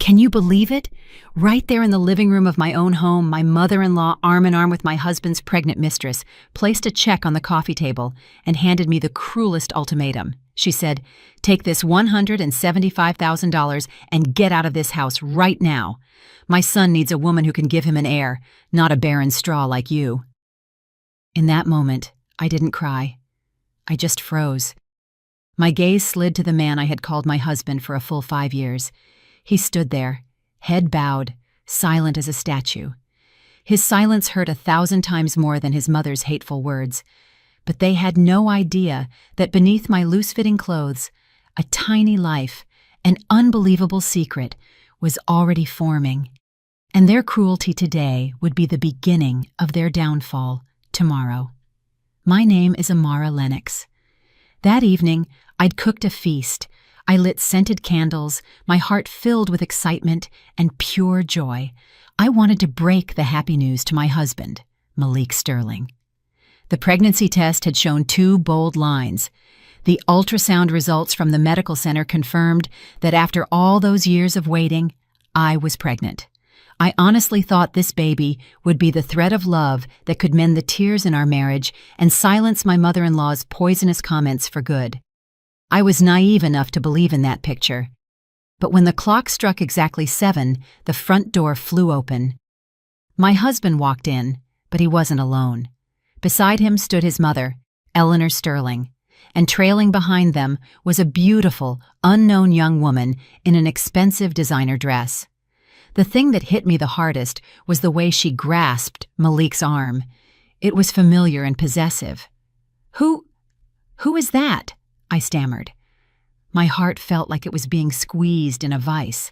Can you believe it? Right there in the living room of my own home, my mother-in-law, arm in arm with my husband's pregnant mistress, placed a check on the coffee table and handed me the cruelest ultimatum. She said, "Take this $175,000 and get out of this house right now. My son needs a woman who can give him an heir, not a barren straw like you." In that moment, I didn't cry. I just froze. My gaze slid to the man I had called my husband for a full 5 years. He stood there, head bowed, silent as a statue. His silence hurt 1,000 times more than his mother's hateful words. But they had no idea that beneath my loose-fitting clothes, a tiny life, an unbelievable secret, was already forming. And their cruelty today would be the beginning of their downfall tomorrow. My name is Amara Lennox. That evening, I'd cooked a feast. I lit scented candles, my heart filled with excitement and pure joy. I wanted to break the happy news to my husband, Malik Sterling. The pregnancy test had shown 2 bold lines. The ultrasound results from the medical center confirmed that after all those years of waiting, I was pregnant. I honestly thought this baby would be the thread of love that could mend the tears in our marriage and silence my mother-in-law's poisonous comments for good. I was naive enough to believe in that picture. But when the clock struck exactly 7, the front door flew open. My husband walked in, but he wasn't alone. Beside him stood his mother, Eleanor Sterling, and trailing behind them was a beautiful, unknown young woman in an expensive designer dress. The thing that hit me the hardest was the way she grasped Malik's arm. It was familiar and possessive. Who is that?" I stammered. My heart felt like it was being squeezed in a vice.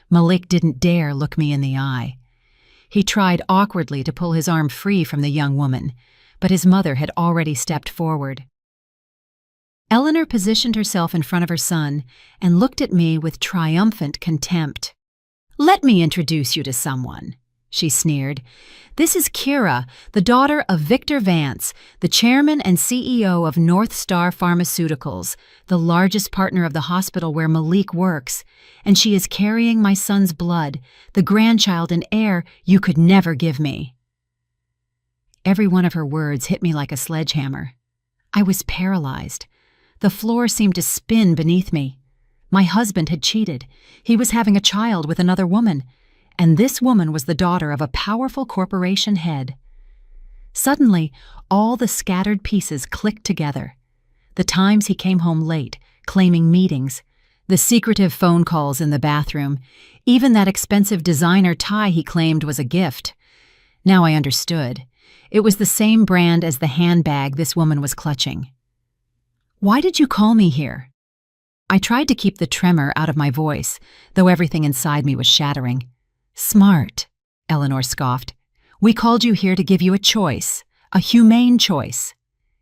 Malik didn't dare look me in the eye. He tried awkwardly to pull his arm free from the young woman, but his mother had already stepped forward. Eleanor positioned herself in front of her son and looked at me with triumphant contempt. "Let me introduce you to someone," she sneered. "This is Kira, the daughter of Victor Vance, the chairman and CEO of North Star Pharmaceuticals, the largest partner of the hospital where Malik works, and she is carrying my son's blood, the grandchild and heir you could never give me." Every one of her words hit me like a sledgehammer. I was paralyzed. The floor seemed to spin beneath me. My husband had cheated. He was having a child with another woman, and this woman was the daughter of a powerful corporation head. Suddenly, all the scattered pieces clicked together. The times he came home late, claiming meetings, the secretive phone calls in the bathroom, even that expensive designer tie he claimed was a gift. Now I understood. It was the same brand as the handbag this woman was clutching. "Why did you call me here?" I tried to keep the tremor out of my voice, though everything inside me was shattering. "Smart," Eleanor scoffed. "We called you here to give you a choice, a humane choice."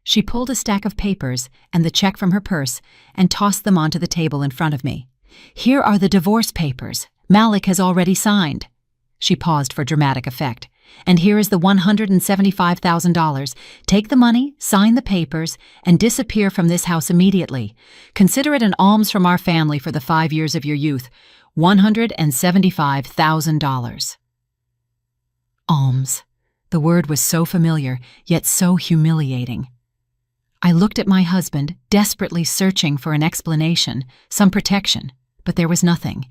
She pulled a stack of papers and the check from her purse and tossed them onto the table in front of me. "Here are the divorce papers. Malik has already signed." She paused for dramatic effect. "And here is the $175,000. Take the money, sign the papers, and disappear from this house immediately. Consider it an alms from our family for the 5 years of your youth. $175,000. Alms. The word was so familiar, yet so humiliating. I looked at my husband, desperately searching for an explanation, some protection, but there was nothing.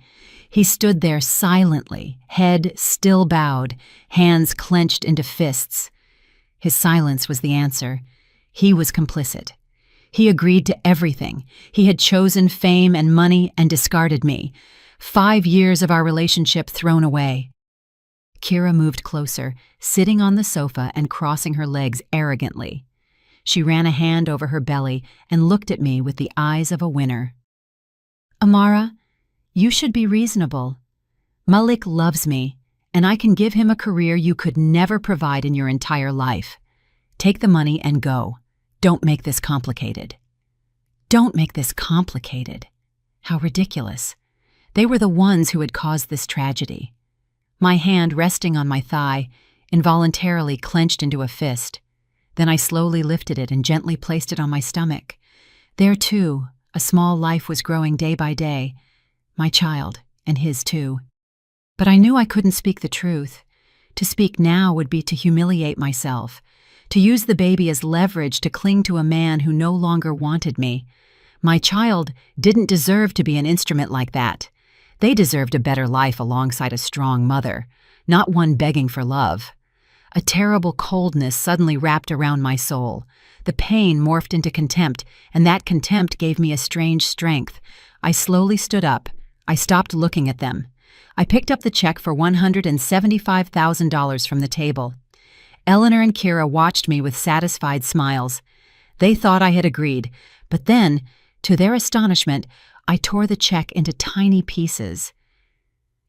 He stood there silently, head still bowed, hands clenched into fists. His silence was the answer. He was complicit. He agreed to everything. He had chosen fame and money and discarded me. 5 years of our relationship thrown away. Kira moved closer, sitting on the sofa and crossing her legs arrogantly. She ran a hand over her belly and looked at me with the eyes of a winner. "Amara, you should be reasonable. Malik loves me, and I can give him a career you could never provide in your entire life. Take the money and go. Don't make this complicated." Don't make this complicated. How ridiculous. They were the ones who had caused this tragedy. My hand resting on my thigh, involuntarily clenched into a fist. Then I slowly lifted it and gently placed it on my stomach. There, too, a small life was growing day by day. My child, and his too. But I knew I couldn't speak the truth. To speak now would be to humiliate myself, to use the baby as leverage to cling to a man who no longer wanted me. My child didn't deserve to be an instrument like that. They deserved a better life alongside a strong mother, not one begging for love. A terrible coldness suddenly wrapped around my soul. The pain morphed into contempt, and that contempt gave me a strange strength. I slowly stood up. I stopped looking at them. I picked up the check for $175,000 from the table. Eleanor and Kira watched me with satisfied smiles. They thought I had agreed, but then, to their astonishment, I tore the check into tiny pieces.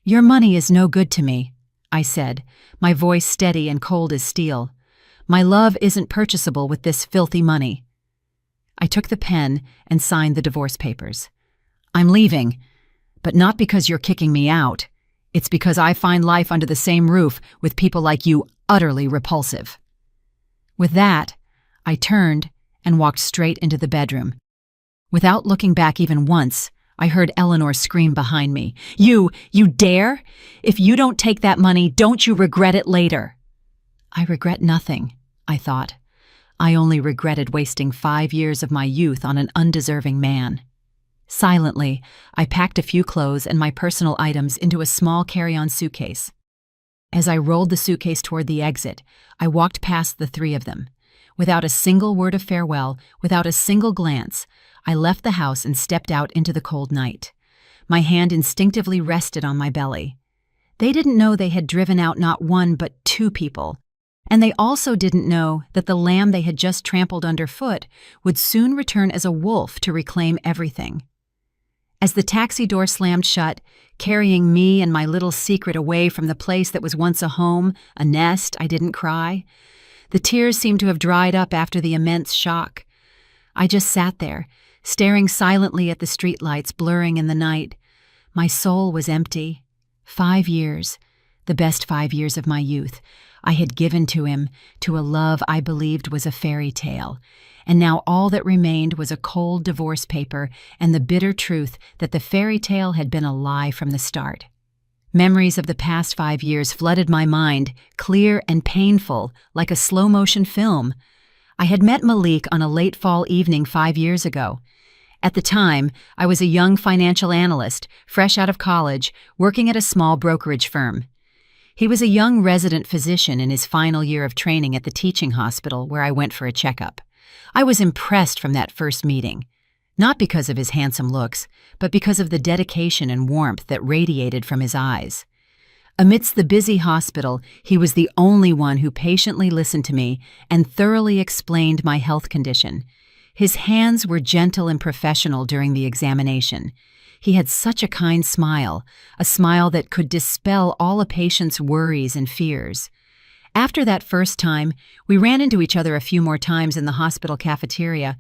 "Your money is no good to me," I said, my voice steady and cold as steel. "My love isn't purchasable with this filthy money." I took the pen and signed the divorce papers. "I'm leaving, but not because you're kicking me out. It's because I find life under the same roof with people like you utterly repulsive." With that, I turned and walked straight into the bedroom. Without looking back even once, I heard Eleanor scream behind me. You dare? If you don't take that money, don't you regret it later?" I regret nothing, I thought. I only regretted wasting 5 years of my youth on an undeserving man. Silently, I packed a few clothes and my personal items into a small carry-on suitcase. As I rolled the suitcase toward the exit, I walked past the three of them. Without a single word of farewell, without a single glance, I left the house and stepped out into the cold night. My hand instinctively rested on my belly. They didn't know they had driven out not one but 2 people. And they also didn't know that the lamb they had just trampled underfoot would soon return as a wolf to reclaim everything. As the taxi door slammed shut, carrying me and my little secret away from the place that was once a home, a nest, I didn't cry. The tears seemed to have dried up after the immense shock. I just sat there, staring silently at the streetlights blurring in the night. My soul was empty. 5 years, the best 5 years of my youth, I had given to him, to a love I believed was a fairy tale. And now all that remained was a cold divorce paper and the bitter truth that the fairy tale had been a lie from the start. Memories of the past 5 years flooded my mind, clear and painful, like a slow-motion film. I had met Malik on a late fall evening 5 years ago. At the time, I was a young financial analyst, fresh out of college, working at a small brokerage firm. He was a young resident physician in his final year of training at the teaching hospital where I went for a checkup. I was impressed from that first meeting, not because of his handsome looks, but because of the dedication and warmth that radiated from his eyes. Amidst the busy hospital, he was the only one who patiently listened to me and thoroughly explained my health condition. His hands were gentle and professional during the examination. He had such a kind smile, a smile that could dispel all a patient's worries and fears. After that first time, we ran into each other a few more times in the hospital cafeteria.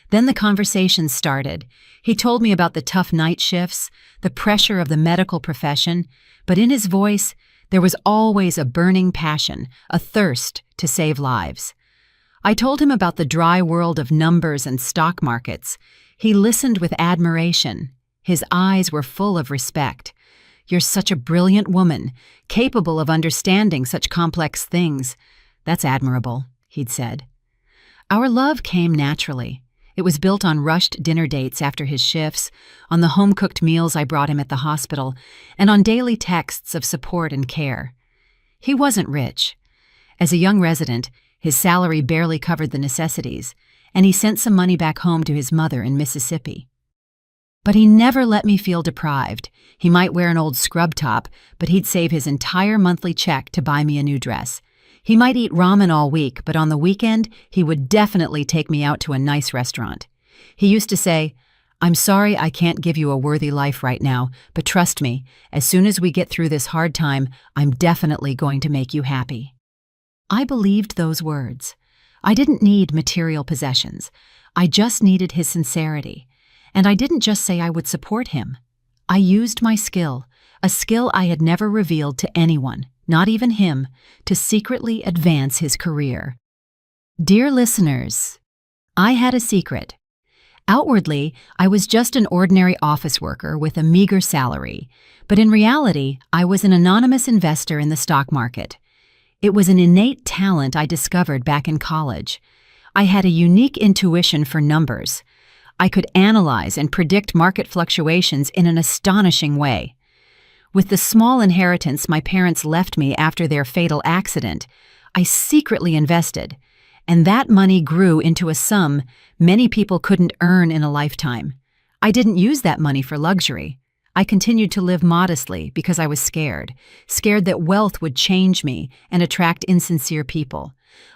Then the conversation started. He told me about the tough night shifts, the pressure of the medical profession, but in his voice, there was always a burning passion, a thirst to save lives. I told him about the dry world of numbers and stock markets. He listened with admiration. His eyes were full of respect. "You're such a brilliant woman, capable of understanding such complex things. That's admirable," he'd said. Our love came naturally. It was built on rushed dinner dates after his shifts, on the home-cooked meals I brought him at the hospital, and on daily texts of support and care. He wasn't rich. As a young resident, his salary barely covered the necessities, and he sent some money back home to his mother in Mississippi. But he never let me feel deprived. He might wear an old scrub top, but he'd save his entire monthly check to buy me a new dress. He might eat ramen all week, but on the weekend, he would definitely take me out to a nice restaurant. He used to say, "I'm sorry I can't give you a worthy life right now, but trust me, as soon as we get through this hard time, I'm definitely going to make you happy." I believed those words. I didn't need material possessions. I just needed his sincerity. And I didn't just say I would support him. I used my skill, a skill I had never revealed to anyone, not even him, to secretly advance his career. Dear listeners, I had a secret. Outwardly, I was just an ordinary office worker with a meager salary, but in reality, I was an anonymous investor in the stock market. It was an innate talent I discovered back in college. I had a unique intuition for numbers. I could analyze and predict market fluctuations in an astonishing way. With the small inheritance my parents left me after their fatal accident, I secretly invested, and that money grew into a sum many people couldn't earn in a lifetime. I didn't use that money for luxury. I continued to live modestly because I was scared that wealth would change me and attract insincere people.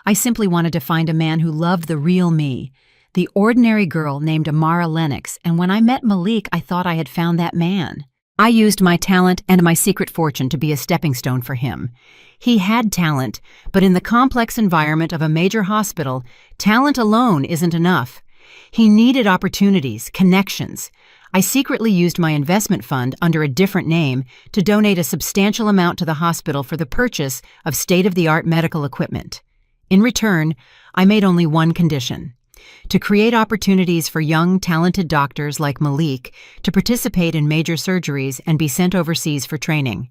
I simply wanted to find a man who loved the real me, the ordinary girl named Amara Lennox, and when I met Malik, I thought I had found that man. I used my talent and my secret fortune to be a stepping stone for him. He had talent, but in the complex environment of a major hospital, talent alone isn't enough. He needed opportunities, connections. I secretly used my investment fund under a different name to donate a substantial amount to the hospital for the purchase of state-of-the-art medical equipment. In return, I made only one condition: to create opportunities for young, talented doctors like Malik to participate in major surgeries and be sent overseas for training.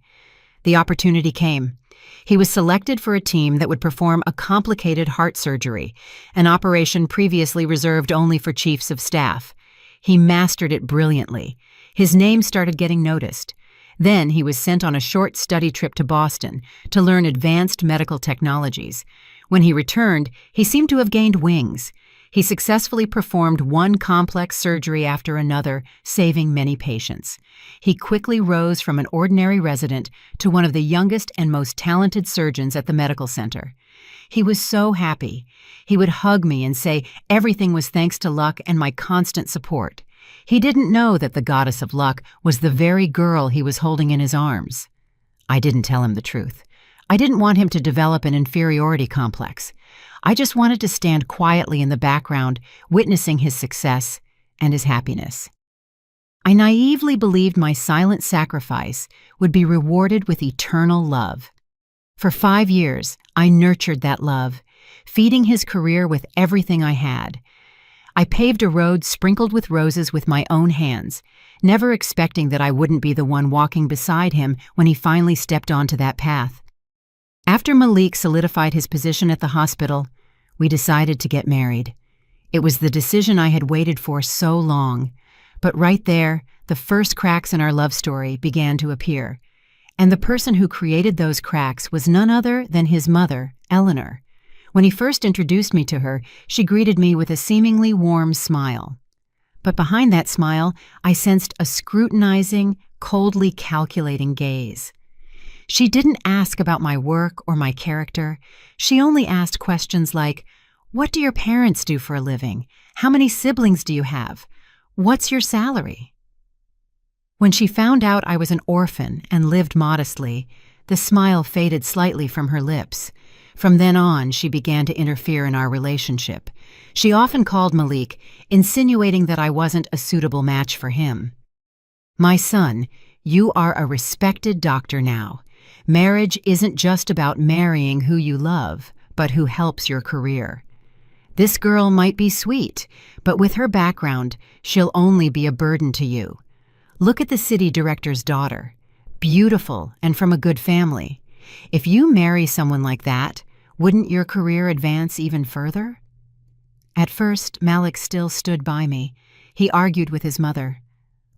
The opportunity came. He was selected for a team that would perform a complicated heart surgery, an operation previously reserved only for chiefs of staff. He mastered it brilliantly. His name started getting noticed. Then he was sent on a short study trip to Boston to learn advanced medical technologies. When he returned, he seemed to have gained wings. He successfully performed one complex surgery after another, saving many patients. He quickly rose from an ordinary resident to one of the youngest and most talented surgeons at the medical center. He was so happy. He would hug me and say everything was thanks to luck and my constant support. He didn't know that the goddess of luck was the very girl he was holding in his arms. I didn't tell him the truth. I didn't want him to develop an inferiority complex. I just wanted to stand quietly in the background, witnessing his success and his happiness. I naively believed my silent sacrifice would be rewarded with eternal love. For 5 years, I nurtured that love, feeding his career with everything I had. I paved a road sprinkled with roses with my own hands, never expecting that I wouldn't be the one walking beside him when he finally stepped onto that path. After Malik solidified his position at the hospital, we decided to get married. It was the decision I had waited for so long. But right there, the first cracks in our love story began to appear. And the person who created those cracks was none other than his mother, Eleanor. When he first introduced me to her, she greeted me with a seemingly warm smile. But behind that smile, I sensed a scrutinizing, coldly calculating gaze. She didn't ask about my work or my character. She only asked questions like, "What do your parents do for a living? How many siblings do you have? What's your salary?" When she found out I was an orphan and lived modestly, the smile faded slightly from her lips. From then on, she began to interfere in our relationship. She often called Malik, insinuating that I wasn't a suitable match for him. "My son, you are a respected doctor now. Marriage isn't just about marrying who you love, but who helps your career. This girl might be sweet, but with her background, she'll only be a burden to you. Look at the city director's daughter. Beautiful and from a good family. If you marry someone like that, wouldn't your career advance even further?" At first, Malik still stood by me. He argued with his mother.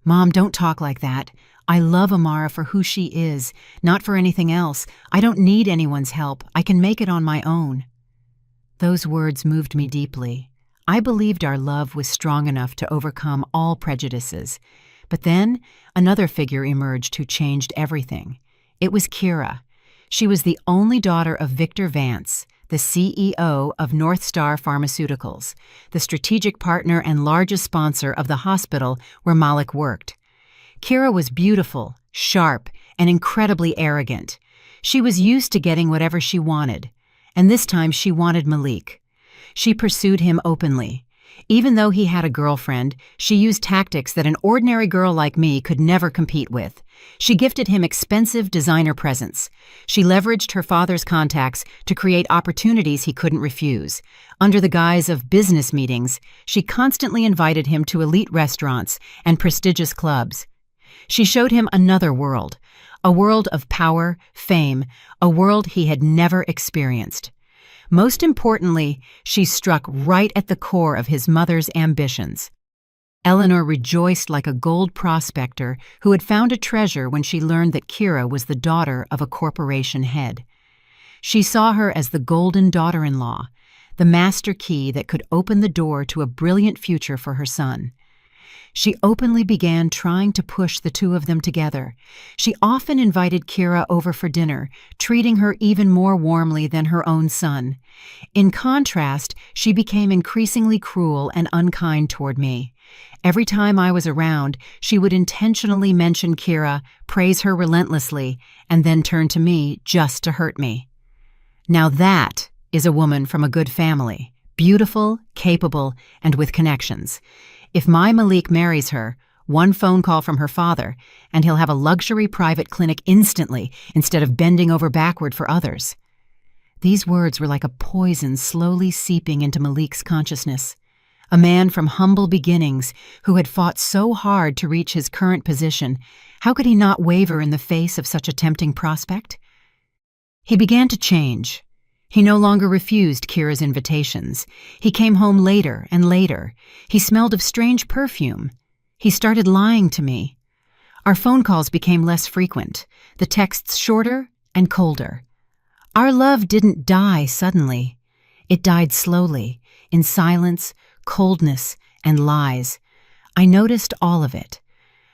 "Mom, don't talk like that. I love Amara for who she is, not for anything else. I don't need anyone's help. I can make it on my own." Those words moved me deeply. I believed our love was strong enough to overcome all prejudices. But then, another figure emerged who changed everything. It was Kira. She was the only daughter of Victor Vance, the CEO of North Star Pharmaceuticals, the strategic partner and largest sponsor of the hospital where Malik worked. Kira was beautiful, sharp, and incredibly arrogant. She was used to getting whatever she wanted, and this time she wanted Malik. She pursued him openly. Even though he had a girlfriend, she used tactics that an ordinary girl like me could never compete with. She gifted him expensive designer presents. She leveraged her father's contacts to create opportunities he couldn't refuse. Under the guise of business meetings, she constantly invited him to elite restaurants and prestigious clubs. She showed him another world, a world of power, fame, a world he had never experienced. Most importantly, she struck right at the core of his mother's ambitions. Eleanor rejoiced like a gold prospector who had found a treasure when she learned that Kira was the daughter of a corporation head. She saw her as the golden daughter-in-law, the master key that could open the door to a brilliant future for her son. She openly began trying to push the two of them together. She often invited Kira over for dinner, treating her even more warmly than her own son. In contrast, she became increasingly cruel and unkind toward me. Every time I was around, she would intentionally mention Kira, praise her relentlessly, and then turn to me just to hurt me. Now that is a woman from a good family, beautiful, capable, and with connections. If my Malik marries her, one phone call from her father, and he'll have a luxury private clinic instantly instead of bending over backward for others. These words were like a poison slowly seeping into Malik's consciousness. A man from humble beginnings who had fought so hard to reach his current position, how could he not waver in the face of such a tempting prospect? He began to change. He no longer refused Kira's invitations. He came home later and later. He smelled of strange perfume. He started lying to me. Our phone calls became less frequent, the texts shorter and colder. Our love didn't die suddenly. It died slowly, in silence, coldness, and lies. I noticed all of it.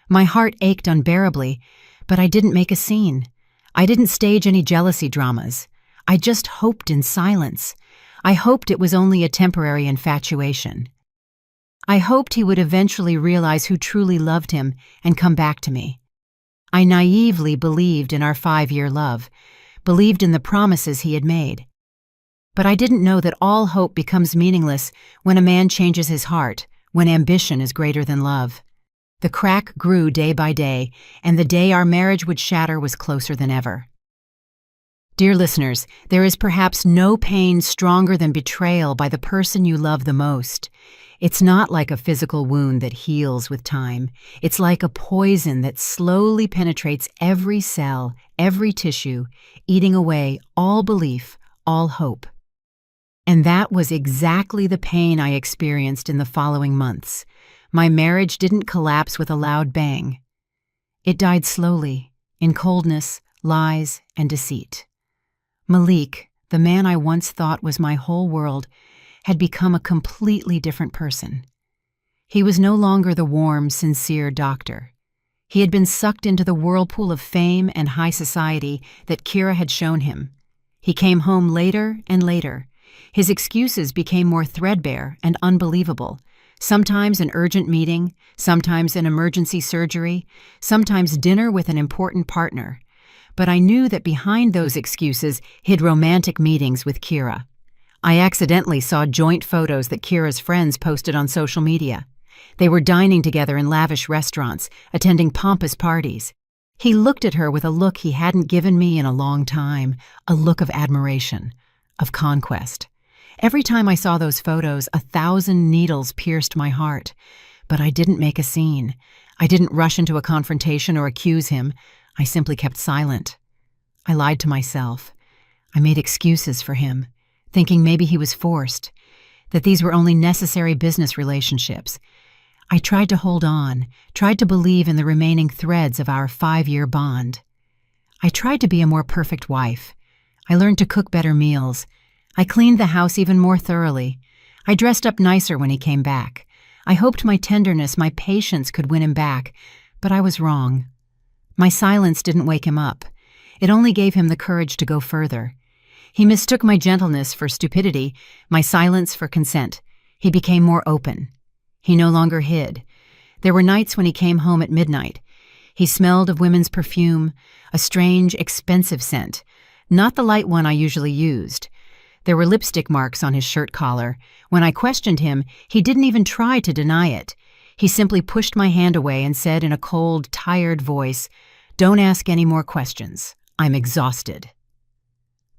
My heart ached unbearably, but I didn't make a scene. I didn't stage any jealousy dramas. I just hoped in silence. I hoped it was only a temporary infatuation. I hoped he would eventually realize who truly loved him and come back to me. I naively believed in our 5-year love, believed in the promises he had made. But I didn't know that all hope becomes meaningless when a man changes his heart, when ambition is greater than love. The crack grew day by day, and the day our marriage would shatter was closer than ever. Dear listeners, there is perhaps no pain stronger than betrayal by the person you love the most. It's not like a physical wound that heals with time. It's like a poison that slowly penetrates every cell, every tissue, eating away all belief, all hope. And that was exactly the pain I experienced in the following months. My marriage didn't collapse with a loud bang. It died slowly, in coldness, lies, and deceit. Malik, the man I once thought was my whole world, had become a completely different person. He was no longer the warm, sincere doctor. He had been sucked into the whirlpool of fame and high society that Kira had shown him. He came home later and later. His excuses became more threadbare and unbelievable. Sometimes an urgent meeting, sometimes an emergency surgery, sometimes dinner with an important partner. But I knew that behind those excuses hid romantic meetings with Kira. I accidentally saw joint photos that Kira's friends posted on social media. They were dining together in lavish restaurants, attending pompous parties. He looked at her with a look he hadn't given me in a long time, a look of admiration, of conquest. Every time I saw those photos, 1,000 needles pierced my heart. But I didn't make a scene. I didn't rush into a confrontation or accuse him. I simply kept silent. I lied to myself. I made excuses for him, thinking maybe he was forced, that these were only necessary business relationships. I tried to hold on, tried to believe in the remaining threads of our 5-year bond. I tried to be a more perfect wife. I learned to cook better meals. I cleaned the house even more thoroughly. I dressed up nicer when he came back. I hoped my tenderness, my patience could win him back, but I was wrong. My silence didn't wake him up. It only gave him the courage to go further. He mistook my gentleness for stupidity, my silence for consent. He became more open. He no longer hid. There were nights when he came home at midnight. He smelled of women's perfume, a strange, expensive scent, not the light one I usually used. There were lipstick marks on his shirt collar. When I questioned him, he didn't even try to deny it. He simply pushed my hand away and said in a cold, tired voice, Don't ask any more questions. I'm exhausted."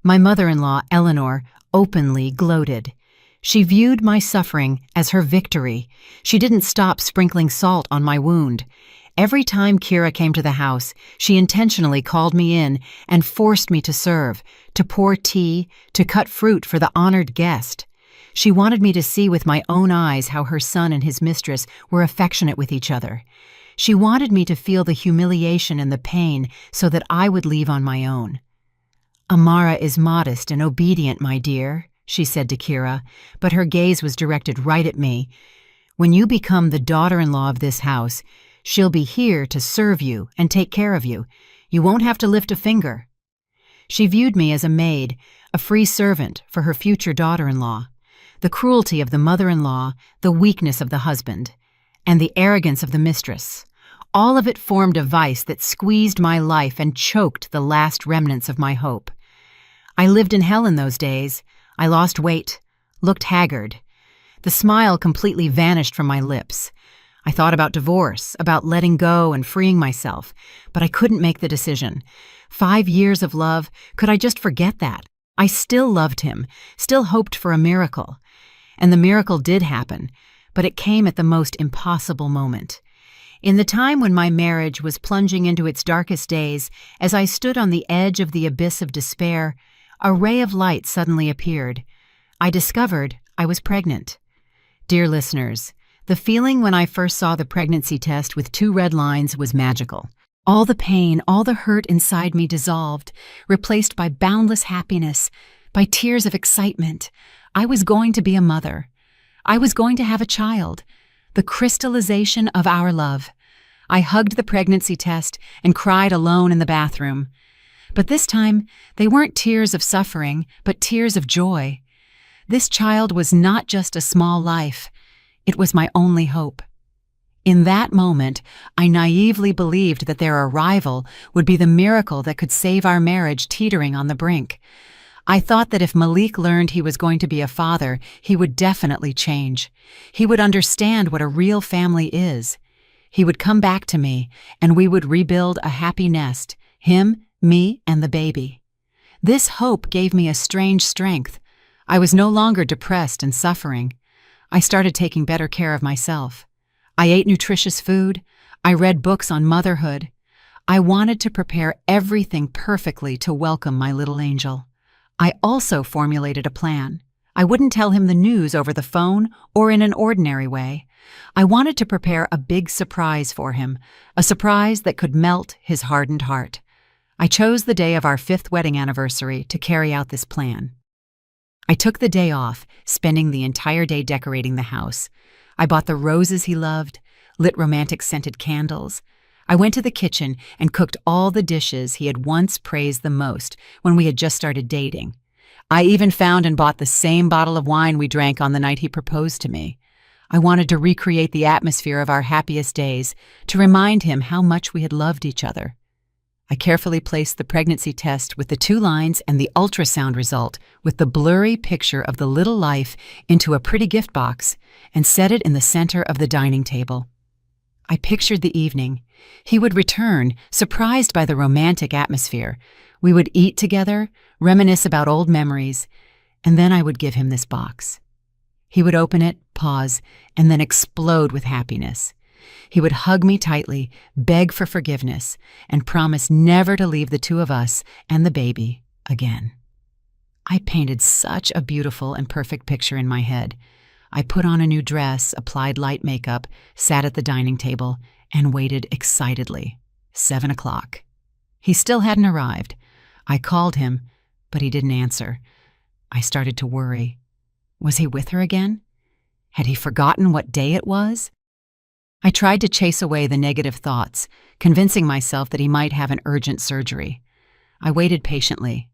My mother-in-law, Eleanor, openly gloated. She viewed my suffering as her victory. She didn't stop sprinkling salt on my wound. Every time Kira came to the house, she intentionally called me in and forced me to serve, to pour tea, to cut fruit for the honored guest. She wanted me to see with my own eyes how her son and his mistress were affectionate with each other. She wanted me to feel the humiliation and the pain so that I would leave on my own. "Amara is modest and obedient, my dear," she said to Kira, but her gaze was directed right at me. "When you become the daughter-in-law of this house, she'll be here to serve you and take care of you. You won't have to lift a finger." She viewed me as a maid, a free servant for her future daughter-in-law. The cruelty of the mother-in-law, the weakness of the husband, and the arrogance of the mistress. All of it formed a vice that squeezed my life and choked the last remnants of my hope. I lived in hell in those days. I lost weight, looked haggard. The smile completely vanished from my lips. I thought about divorce, about letting go and freeing myself, but I couldn't make the decision. 5 years of love, could I just forget that? I still loved him, still hoped for a miracle. And the miracle did happen, but it came at the most impossible moment. In the time when my marriage was plunging into its darkest days, as I stood on the edge of the abyss of despair, a ray of light suddenly appeared. I discovered I was pregnant. Dear listeners, the feeling when I first saw the pregnancy test with 2 red lines was magical. All the pain, all the hurt inside me dissolved, replaced by boundless happiness, by tears of excitement. I was going to be a mother. I was going to have a child. The crystallization of our love. I hugged the pregnancy test and cried alone in the bathroom. But this time, they weren't tears of suffering, but tears of joy. This child was not just a small life. It was my only hope. In that moment, I naively believed that their arrival would be the miracle that could save our marriage teetering on the brink. I thought that if Malik learned he was going to be a father, he would definitely change. He would understand what a real family is. He would come back to me, and we would rebuild a happy nest, him, me, and the baby. This hope gave me a strange strength. I was no longer depressed and suffering. I started taking better care of myself. I ate nutritious food. I read books on motherhood. I wanted to prepare everything perfectly to welcome my little angel. I also formulated a plan. I wouldn't tell him the news over the phone or in an ordinary way. I wanted to prepare a big surprise for him, a surprise that could melt his hardened heart. I chose the day of our 5th wedding anniversary to carry out this plan. I took the day off, spending the entire day decorating the house. I bought the roses he loved, lit romantic scented candles. I went to the kitchen and cooked all the dishes he had once praised the most when we had just started dating. I even found and bought the same bottle of wine we drank on the night he proposed to me. I wanted to recreate the atmosphere of our happiest days, to remind him how much we had loved each other. I carefully placed the pregnancy test with the 2 lines and the ultrasound result with the blurry picture of the little life into a pretty gift box and set it in the center of the dining table. I pictured the evening. He would return, surprised by the romantic atmosphere. We would eat together, reminisce about old memories, and then I would give him this box. He would open it, pause, and then explode with happiness. He would hug me tightly, beg for forgiveness, and promise never to leave the 2 of us and the baby again. I painted such a beautiful and perfect picture in my head. I put on a new dress, applied light makeup, sat at the dining table, and waited excitedly. 7 o'clock. He still hadn't arrived. I called him, but he didn't answer. I started to worry. Was he with her again? Had he forgotten what day it was? I tried to chase away the negative thoughts, convincing myself that he might have an urgent surgery. I waited patiently.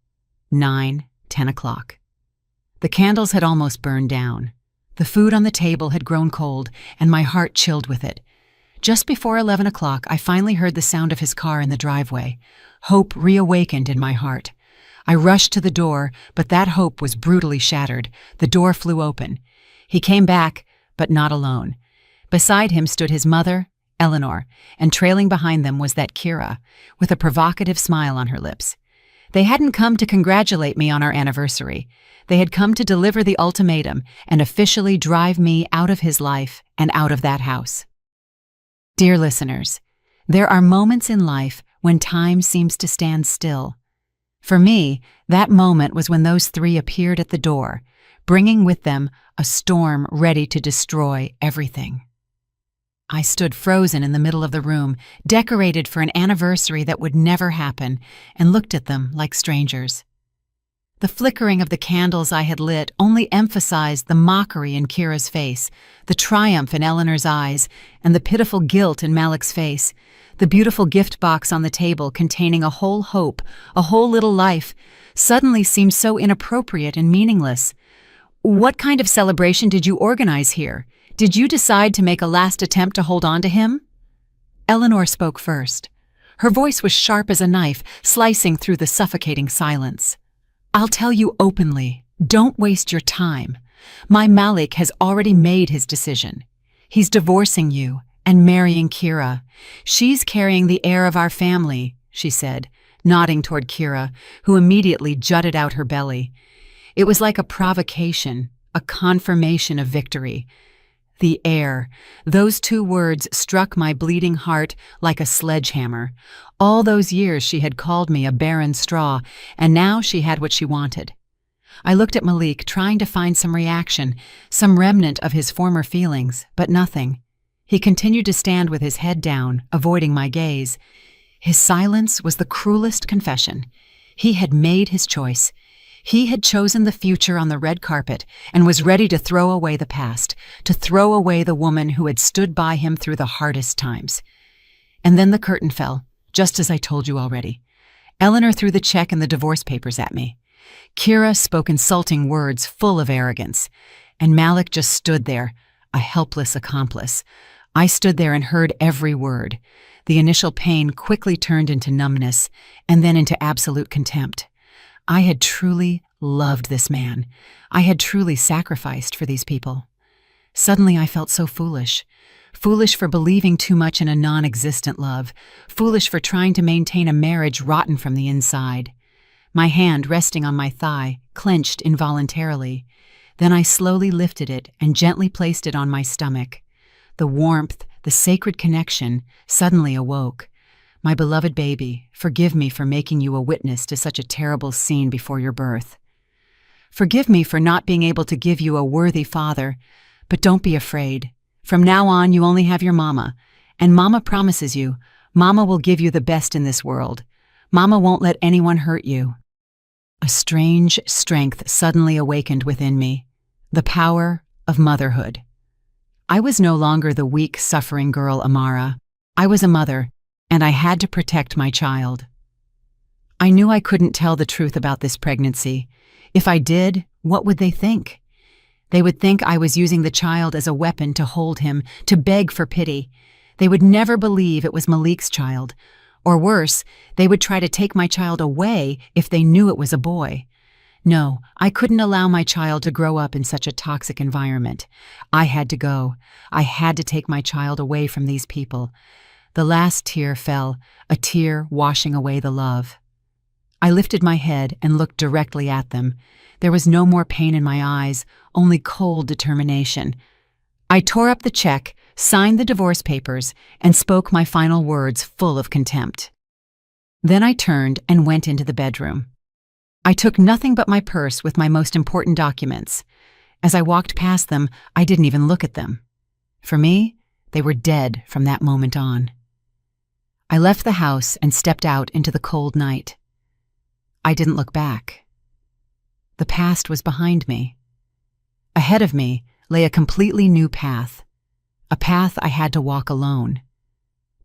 9, 10 o'clock. The candles had almost burned down. The food on the table had grown cold, and my heart chilled with it. Just before 11 o'clock, I finally heard the sound of his car in the driveway. Hope reawakened in my heart. I rushed to the door, but that hope was brutally shattered. The door flew open. He came back, but not alone. Beside him stood his mother Eleanor, and trailing behind them was that Kira, with a provocative smile on her lips. They hadn't come to congratulate me on our anniversary. They had come to deliver the ultimatum and officially drive me out of his life and out of that house. Dear listeners, there are moments in life when time seems to stand still. For me, that moment was when those three appeared at the door, bringing with them a storm ready to destroy everything. I stood frozen in the middle of the room, decorated for an anniversary that would never happen, and looked at them like strangers. The flickering of the candles I had lit only emphasized the mockery in Kira's face, the triumph in Eleanor's eyes, and the pitiful guilt in Malik's face. The beautiful gift box on the table containing a whole hope, a whole little life, suddenly seemed so inappropriate and meaningless. What kind of celebration did you organize here? Did you decide to make a last attempt to hold on to him? Eleanor spoke first. Her voice was sharp as a knife, slicing through the suffocating silence. I'll tell you openly, don't waste your time. My Malik has already made his decision. He's divorcing you and marrying Kira. She's carrying the heir of our family, she said, nodding toward Kira, who immediately jutted out her belly. It was like a provocation, a confirmation of victory. The heir. Those two words struck my bleeding heart like a sledgehammer. All those years she had called me a barren straw, and now she had what she wanted. I looked at Malik, trying to find some reaction, some remnant of his former feelings, but nothing. He continued to stand with his head down, avoiding my gaze. His silence was the cruelest confession. He had made his choice. He had chosen the future on the red carpet and was ready to throw away the past, to throw away the woman who had stood by him through the hardest times. And then the curtain fell, just as I told you already. Eleanor threw the check and the divorce papers at me. Kira spoke insulting words full of arrogance, and Malik just stood there, a helpless accomplice. I stood there and heard every word. The initial pain quickly turned into numbness, and then into absolute contempt. I had truly loved this man. I had truly sacrificed for these people. Suddenly I felt so foolish. Foolish for believing too much in a non-existent love. Foolish for trying to maintain a marriage rotten from the inside. My hand, resting on my thigh, clenched involuntarily. Then I slowly lifted it and gently placed it on my stomach. The warmth, the sacred connection, suddenly awoke. My beloved baby, forgive me for making you a witness to such a terrible scene before your birth. Forgive me for not being able to give you a worthy father, but don't be afraid. From now on, you only have your mama, and Mama promises you, Mama will give you the best in this world. Mama won't let anyone hurt you. A strange strength suddenly awakened within me, the power of motherhood. I was no longer the weak, suffering girl Amara. I was a mother, and I had to protect my child. I knew I couldn't tell the truth about this pregnancy. If I did, what would they think? They would think I was using the child as a weapon to hold him, to beg for pity. They would never believe it was Malik's child. Or worse, they would try to take my child away if they knew it was a boy. No, I couldn't allow my child to grow up in such a toxic environment. I had to go. I had to take my child away from these people. The last tear fell, a tear washing away the love. I lifted my head and looked directly at them. There was no more pain in my eyes, only cold determination. I tore up the check, signed the divorce papers, and spoke my final words full of contempt. Then I turned and went into the bedroom. I took nothing but my purse with my most important documents. As I walked past them, I didn't even look at them. For me, they were dead from that moment on. I left the house and stepped out into the cold night. I didn't look back. The past was behind me. Ahead of me lay a completely new path, a path I had to walk alone.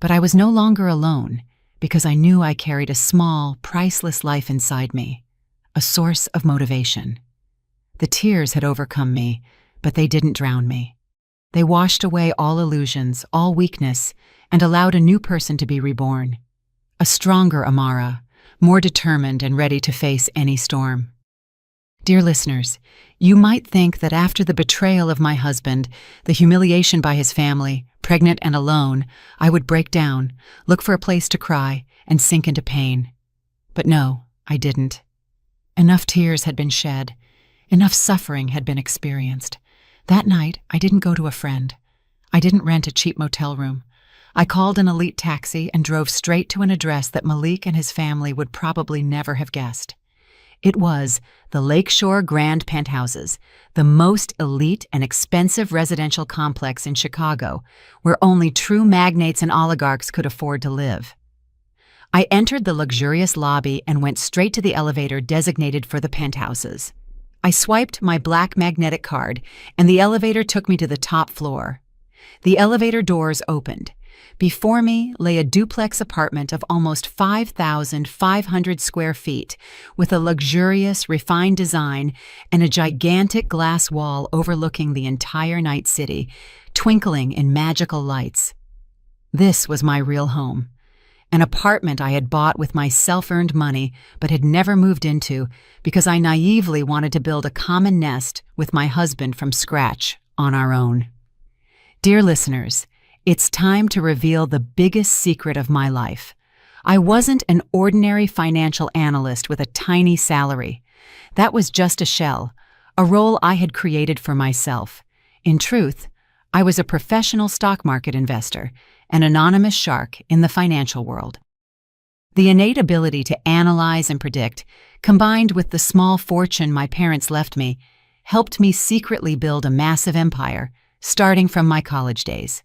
But I was no longer alone because I knew I carried a small, priceless life inside me, a source of motivation. The tears had overcome me, but they didn't drown me. They washed away all illusions, all weakness, and allowed a new person to be reborn. A stronger Amara, more determined and ready to face any storm. Dear listeners, you might think that after the betrayal of my husband, the humiliation by his family, pregnant and alone, I would break down, look for a place to cry, and sink into pain. But no, I didn't. Enough tears had been shed. Enough suffering had been experienced. That night, I didn't go to a friend. I didn't rent a cheap motel room. I called an elite taxi and drove straight to an address that Malik and his family would probably never have guessed. It was the Lakeshore Grand Penthouses, the most elite and expensive residential complex in Chicago, where only true magnates and oligarchs could afford to live. I entered the luxurious lobby and went straight to the elevator designated for the penthouses. I swiped my black magnetic card, and the elevator took me to the top floor. The elevator doors opened. Before me lay a duplex apartment of almost 5,500 square feet, with a luxurious, refined design and a gigantic glass wall overlooking the entire night city, twinkling in magical lights. This was my real home, an apartment I had bought with my self-earned money but had never moved into because I naively wanted to build a common nest with my husband from scratch on our own. Dear listeners, it's time to reveal the biggest secret of my life. I wasn't an ordinary financial analyst with a tiny salary. That was just a shell, a role I had created for myself. In truth, I was a professional stock market investor, an anonymous shark in the financial world. The innate ability to analyze and predict, combined with the small fortune my parents left me, helped me secretly build a massive empire, starting from my college days.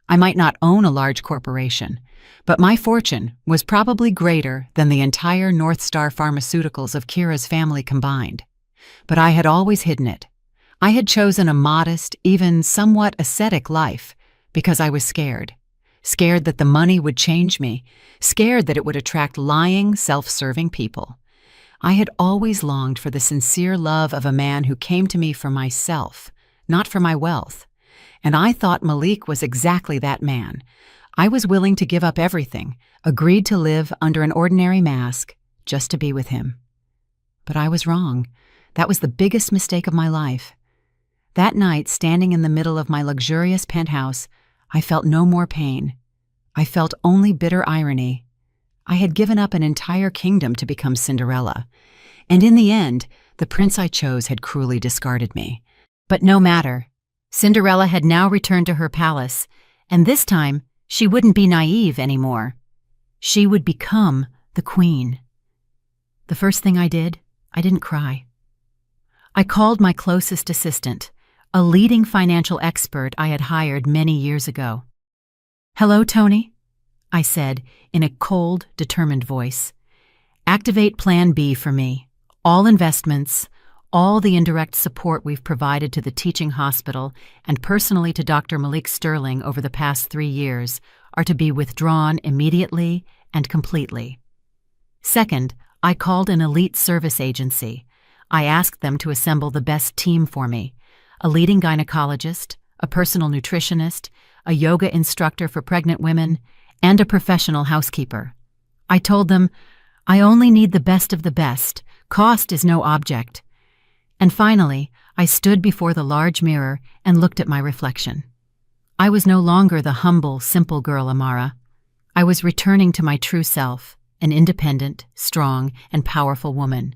I might not own a large corporation, but my fortune was probably greater than the entire North Star Pharmaceuticals of Kira's family combined. But I had always hidden it. I had chosen a modest, even somewhat ascetic life because I was scared. Scared that the money would change me, scared that it would attract lying, self-serving people. I had always longed for the sincere love of a man who came to me for myself, not for my wealth. And I thought Malik was exactly that man. I was willing to give up everything, agreed to live under an ordinary mask, just to be with him. But I was wrong. That was the biggest mistake of my life. That night, standing in the middle of my luxurious penthouse, I felt no more pain. I felt only bitter irony. I had given up an entire kingdom to become Cinderella. And in the end, the prince I chose had cruelly discarded me. But no matter. Cinderella had now returned to her palace, and this time she wouldn't be naive anymore. She would become the queen. The first thing I did, I didn't cry. I called my closest assistant, a leading financial expert I had hired many years ago. "Hello, Tony," I said in a cold, determined voice. "Activate Plan B for me. All investments, all the indirect support we've provided to the teaching hospital and personally to Dr. Malik Sterling over the past 3 years are to be withdrawn immediately and completely." Second, I called an elite service agency. I asked them to assemble the best team for me: a leading gynecologist, a personal nutritionist, a yoga instructor for pregnant women, and a professional housekeeper. I told them, I only need the best of the best. Cost is no object. And finally, I stood before the large mirror and looked at my reflection. I was no longer the humble, simple girl Amara. I was returning to my true self, an independent, strong, and powerful woman.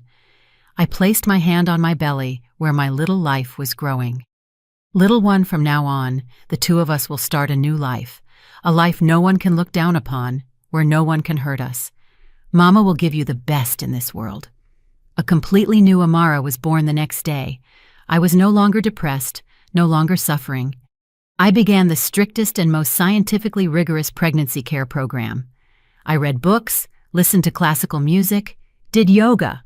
I placed my hand on my belly where my little life was growing. "Little one, from now on, the two of us will start a new life, a life no one can look down upon, where no one can hurt us. Mama will give you the best in this world." A completely new Amara was born the next day. I was no longer depressed, no longer suffering. I began the strictest and most scientifically rigorous pregnancy care program. I read books, listened to classical music, did yoga.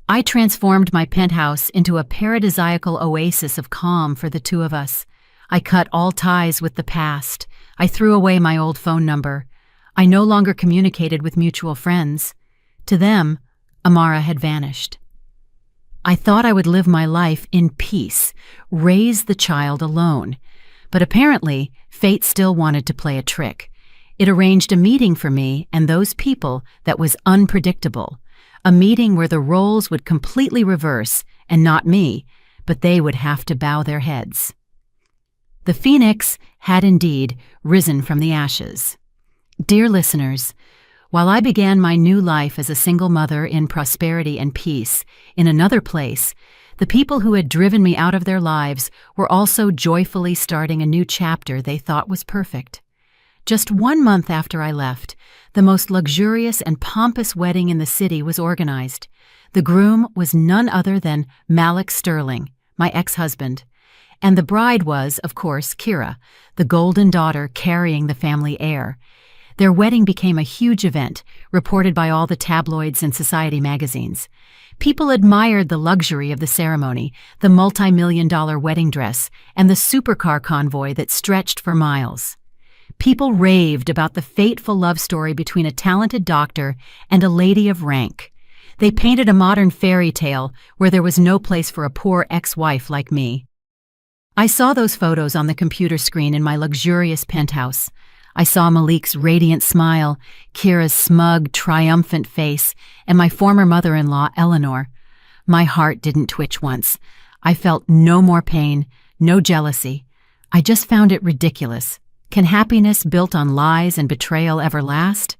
I transformed my penthouse into a paradisiacal oasis of calm for the two of us. I cut all ties with the past. I threw away my old phone number. I no longer communicated with mutual friends. To them, Amara had vanished. I thought I would live my life in peace, raise the child alone. But apparently, fate still wanted to play a trick. It arranged a meeting for me and those people that was unpredictable. a meeting where the roles would completely reverse, and not me, but they would have to bow their heads. The phoenix had indeed risen from the ashes. Dear listeners, while I began my new life as a single mother in prosperity and peace in another place, the people who had driven me out of their lives were also joyfully starting a new chapter they thought was perfect. Just 1 month after I left, the most luxurious and pompous wedding in the city was organized. The groom was none other than Malik Sterling, my ex-husband, and the bride was, of course, Kira, the golden daughter carrying the family heir. Their wedding became a huge event, reported by all the tabloids and society magazines. People admired the luxury of the ceremony, the multi-million-dollar wedding dress, and the supercar convoy that stretched for miles. People raved about the fateful love story between a talented doctor and a lady of rank. They painted a modern fairy tale where there was no place for a poor ex-wife like me. I saw those photos on the computer screen in my luxurious penthouse. I saw Malik's radiant smile, Kira's smug, triumphant face, and my former mother-in-law, Eleanor. My heart didn't twitch once. I felt no more pain, no jealousy. I just found it ridiculous. Can happiness built on lies and betrayal ever last?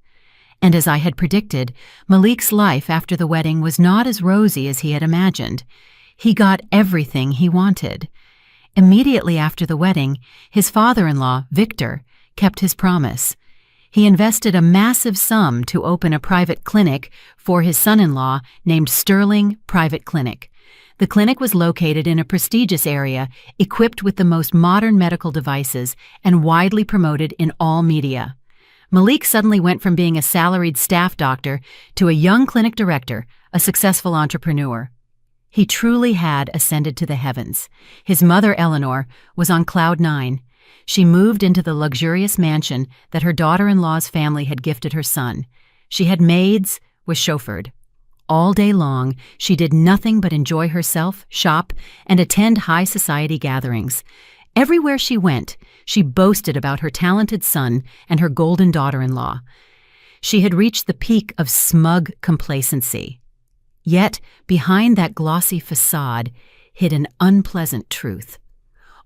And as I had predicted, Malik's life after the wedding was not as rosy as he had imagined. He got everything he wanted. Immediately after the wedding, his father-in-law, Victor, kept his promise. He invested a massive sum to open a private clinic for his son-in-law named Sterling Private Clinic. The clinic was located in a prestigious area, equipped with the most modern medical devices and widely promoted in all media. Malik suddenly went from being a salaried staff doctor to a young clinic director, a successful entrepreneur. He truly had ascended to the heavens. His mother, Eleanor, was on cloud 9. She moved into the luxurious mansion that her daughter-in-law's family had gifted her son. She had maids, was chauffeured. All day long, she did nothing but enjoy herself, shop, and attend high society gatherings. Everywhere she went, she boasted about her talented son and her golden daughter-in-law. She had reached the peak of smug complacency. Yet, behind that glossy facade hid an unpleasant truth.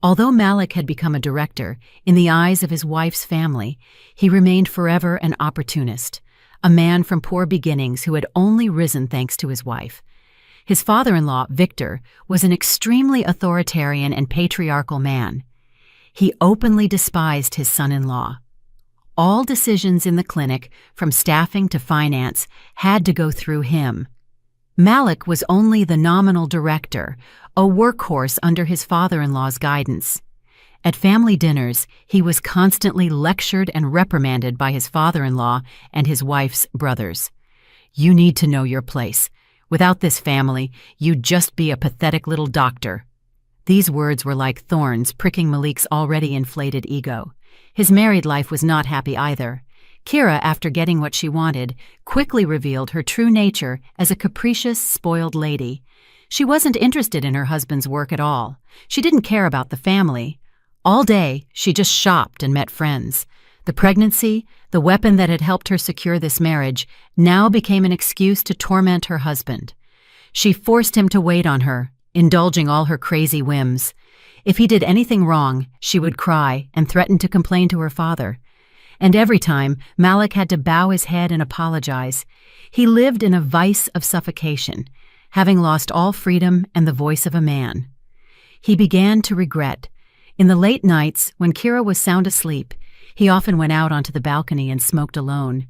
Although Malik had become a director, in the eyes of his wife's family, he remained forever an opportunist, a man from poor beginnings who had only risen thanks to his wife. His father-in-law, Victor, was an extremely authoritarian and patriarchal man. He openly despised his son-in-law. All decisions in the clinic, from staffing to finance, had to go through him. Malik was only the nominal director, a workhorse under his father-in-law's guidance. At family dinners, he was constantly lectured and reprimanded by his father-in-law and his wife's brothers. "You need to know your place. Without this family, you'd just be a pathetic little doctor." These words were like thorns pricking Malik's already inflated ego. His married life was not happy either. Kira, after getting what she wanted, quickly revealed her true nature as a capricious, spoiled lady. She wasn't interested in her husband's work at all. She didn't care about the family. All day, she just shopped and met friends. The pregnancy, the weapon that had helped her secure this marriage, now became an excuse to torment her husband. She forced him to wait on her, indulging all her crazy whims. If he did anything wrong, she would cry and threaten to complain to her father. And every time, Malik had to bow his head and apologize. He lived in a vice of suffocation, having lost all freedom and the voice of a man. He began to regret. In the late nights, when Kira was sound asleep, he often went out onto the balcony and smoked alone.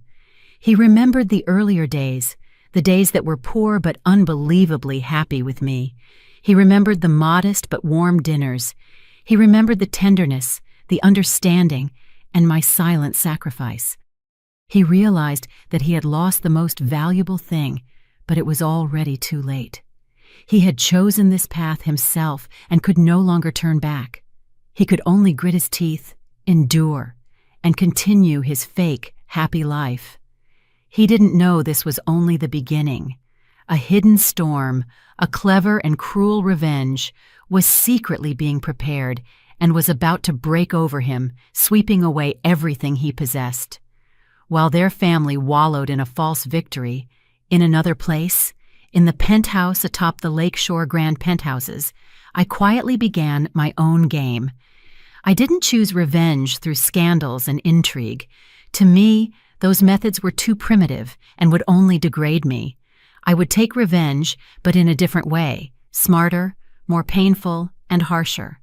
He remembered the earlier days, the days that were poor but unbelievably happy with me. He remembered the modest but warm dinners. He remembered the tenderness, the understanding, and my silent sacrifice. He realized that he had lost the most valuable thing, but it was already too late. He had chosen this path himself and could no longer turn back. He could only grit his teeth, endure, and continue his fake, happy life. He didn't know this was only the beginning. A hidden storm, a clever and cruel revenge, was secretly being prepared and was about to break over him, sweeping away everything he possessed. While their family wallowed in a false victory, In another place, in the penthouse atop the Lakeshore Grand Penthouses, I quietly began my own game. I didn't choose revenge through scandals and intrigue. To me, those methods were too primitive and would only degrade me. I would take revenge, but in a different way, smarter, more painful, and harsher.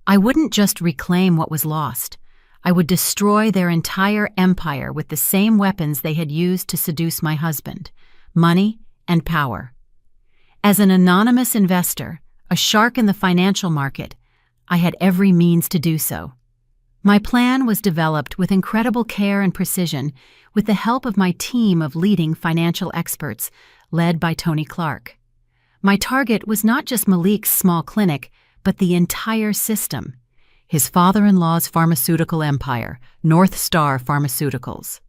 I wouldn't just reclaim what was lost. I would destroy their entire empire with the same weapons they had used to seduce my husband: money and power. As an anonymous investor, a shark in the financial market, I had every means to do so. My plan was developed with incredible care and precision, with the help of my team of leading financial experts, led by Tony Clark. My target was not just Malik's small clinic, but the entire system. His father-in-law's pharmaceutical empire, North Star Pharmaceuticals.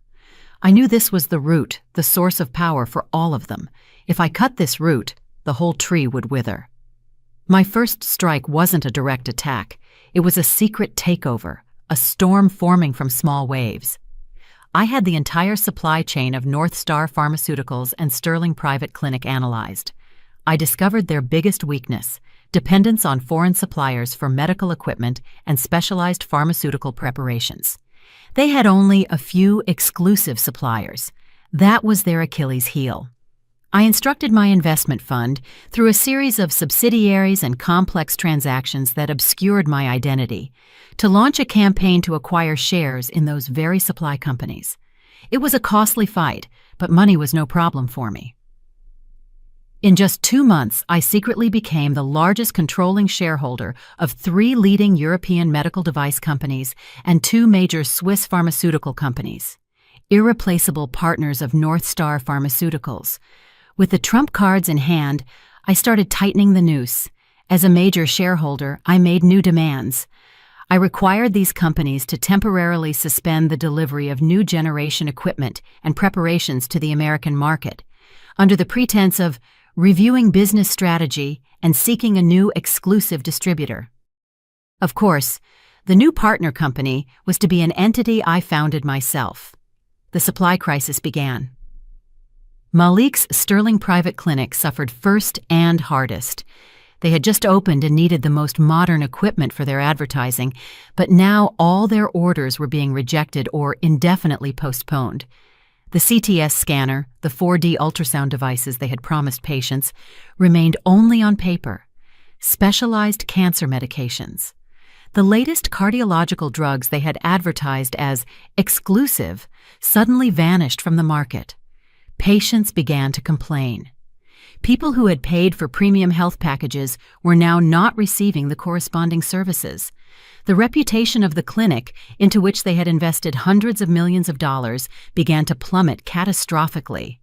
I knew this was the root, the source of power for all of them. If I cut this root, the whole tree would wither. My first strike wasn't a direct attack. It was a secret takeover, a storm forming from small waves. I had the entire supply chain of North Star Pharmaceuticals and Sterling Private Clinic analyzed. I discovered their biggest weakness: dependence on foreign suppliers for medical equipment and specialized pharmaceutical preparations. They had only a few exclusive suppliers. That was their Achilles heel. I instructed my investment fund, through a series of subsidiaries and complex transactions that obscured my identity, to launch a campaign to acquire shares in those very supply companies. It was a costly fight, but money was no problem for me. In just 2 months, I secretly became the largest controlling shareholder of 3 leading European medical device companies and 2 major Swiss pharmaceutical companies, irreplaceable partners of North Star Pharmaceuticals. With the trump cards in hand, I started tightening the noose. As a major shareholder, I made new demands. I required these companies to temporarily suspend the delivery of new generation equipment and preparations to the American market, under the pretense of reviewing business strategy and seeking a new exclusive distributor. Of course, the new partner company was to be an entity I founded myself. The supply crisis began. Malik's Sterling Private Clinic suffered first and hardest. They had just opened and needed the most modern equipment for their advertising, but now all their orders were being rejected or indefinitely postponed. The CTS scanner, the 4D ultrasound devices they had promised patients, remained only on paper. Specialized cancer medications. The latest cardiological drugs they had advertised as exclusive suddenly vanished from the market. Patients began to complain. People who had paid for premium health packages were now not receiving the corresponding services. The reputation of the clinic, into which they had invested hundreds of millions of dollars, began to plummet catastrophically.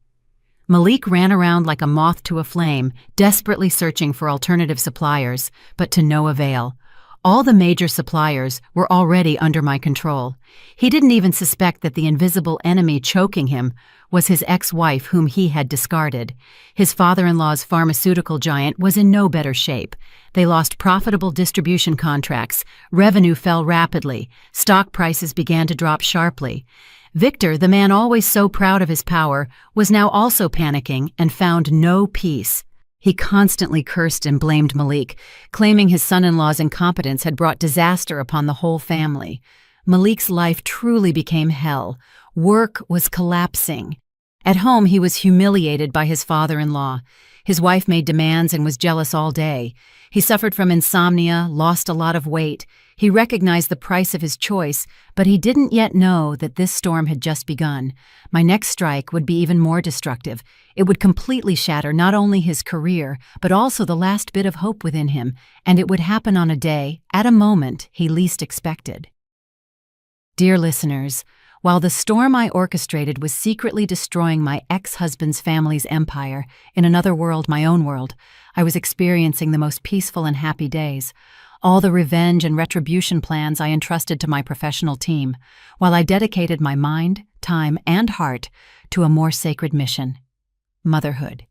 Malik ran around like a moth to a flame, desperately searching for alternative suppliers, but to no avail. All the major suppliers were already under my control. He didn't even suspect that the invisible enemy choking him was his ex-wife whom he had discarded. His father-in-law's pharmaceutical giant was in no better shape. They lost profitable distribution contracts, revenue fell rapidly, stock prices began to drop sharply. Victor, the man always so proud of his power, was now also panicking and found no peace. He constantly cursed and blamed Malik, claiming his son-in-law's incompetence had brought disaster upon the whole family. Malik's life truly became hell. Work was collapsing. At home, he was humiliated by his father-in-law. His wife made demands and was jealous all day. He suffered from insomnia, lost a lot of weight. He recognized the price of his choice, but he didn't yet know that this storm had just begun. My next strike would be even more destructive. It would completely shatter not only his career, but also the last bit of hope within him, and it would happen on a day, at a moment, he least expected. Dear listeners, while the storm I orchestrated was secretly destroying my ex-husband's family's empire, in another world, my own world, I was experiencing the most peaceful and happy days. All the revenge and retribution plans I entrusted to my professional team, while I dedicated my mind, time, and heart to a more sacred mission: motherhood.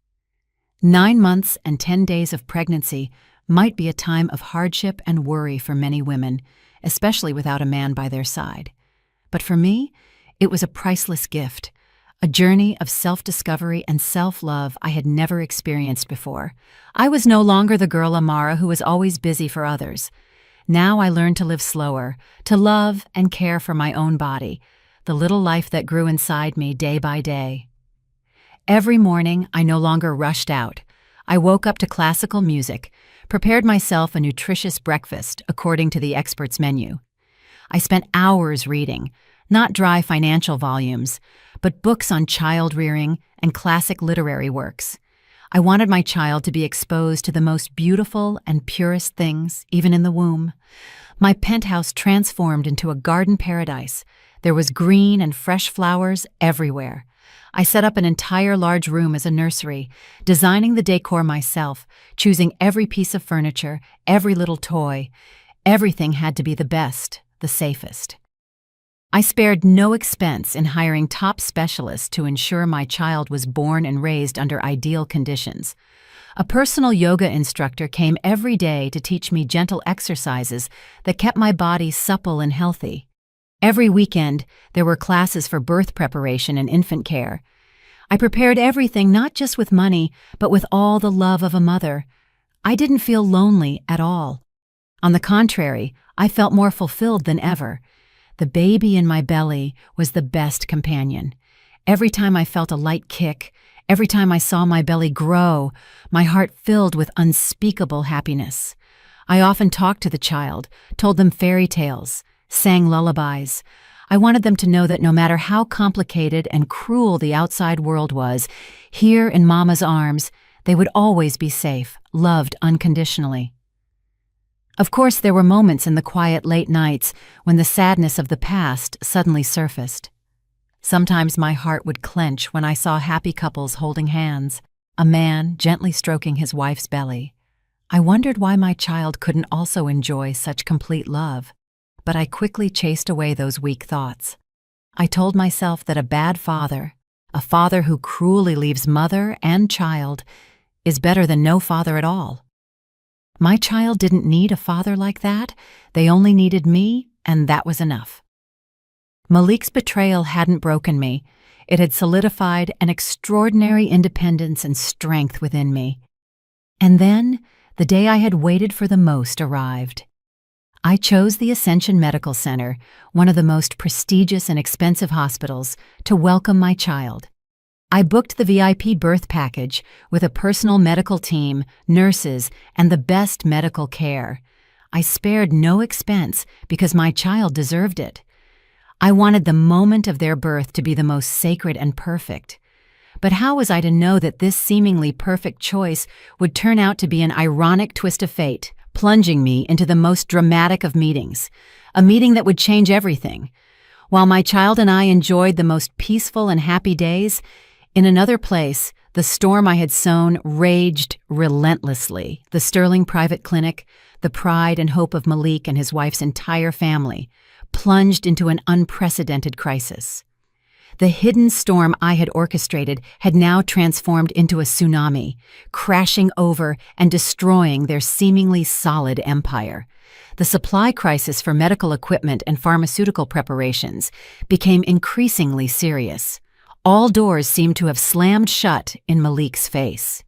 9 months and 10 days of pregnancy might be a time of hardship and worry for many women, especially without a man by their side. But for me, it was a priceless gift, a journey of self-discovery and self-love I had never experienced before. I was no longer the girl Amara who was always busy for others. Now I learned to live slower, to love and care for my own body, the little life that grew inside me day by day. Every morning, I no longer rushed out. I woke up to classical music, prepared myself a nutritious breakfast according to the expert's menu. I spent hours reading, not dry financial volumes, but books on child rearing and classic literary works. I wanted my child to be exposed to the most beautiful and purest things, even in the womb. My penthouse transformed into a garden paradise. There was green and fresh flowers everywhere. I set up an entire large room as a nursery, designing the decor myself, choosing every piece of furniture, every little toy. Everything had to be the best, the safest. I spared no expense in hiring top specialists to ensure my child was born and raised under ideal conditions. A personal yoga instructor came every day to teach me gentle exercises that kept my body supple and healthy. Every weekend, there were classes for birth preparation and infant care. I prepared everything not just with money, but with all the love of a mother. I didn't feel lonely at all. On the contrary, I felt more fulfilled than ever. The baby in my belly was the best companion. Every time I felt a light kick, every time I saw my belly grow, my heart filled with unspeakable happiness. I often talked to the child, told them fairy tales, sang lullabies. I wanted them to know that no matter how complicated and cruel the outside world was, here in Mama's arms, they would always be safe, loved unconditionally. Of course, there were moments in the quiet late nights when the sadness of the past suddenly surfaced. Sometimes my heart would clench when I saw happy couples holding hands, a man gently stroking his wife's belly. I wondered why my child couldn't also enjoy such complete love, but I quickly chased away those weak thoughts. I told myself that a bad father, a father who cruelly leaves mother and child, is better than no father at all. My child didn't need a father like that. They only needed me, and that was enough. Malik's betrayal hadn't broken me. It had solidified an extraordinary independence and strength within me. And then, the day I had waited for the most arrived. I chose the Ascension Medical Center, one of the most prestigious and expensive hospitals, to welcome my child. I booked the VIP birth package with a personal medical team, nurses, and the best medical care. I spared no expense because my child deserved it. I wanted the moment of their birth to be the most sacred and perfect. But how was I to know that this seemingly perfect choice would turn out to be an ironic twist of fate, plunging me into the most dramatic of meetings, a meeting that would change everything? While my child and I enjoyed the most peaceful and happy days, in another place, the storm I had sown raged relentlessly. The Sterling Private Clinic, the pride and hope of Malik and his wife's entire family, plunged into an unprecedented crisis. The hidden storm I had orchestrated had now transformed into a tsunami, crashing over and destroying their seemingly solid empire. The supply crisis for medical equipment and pharmaceutical preparations became increasingly serious. All doors seemed to have slammed shut in Malik's face.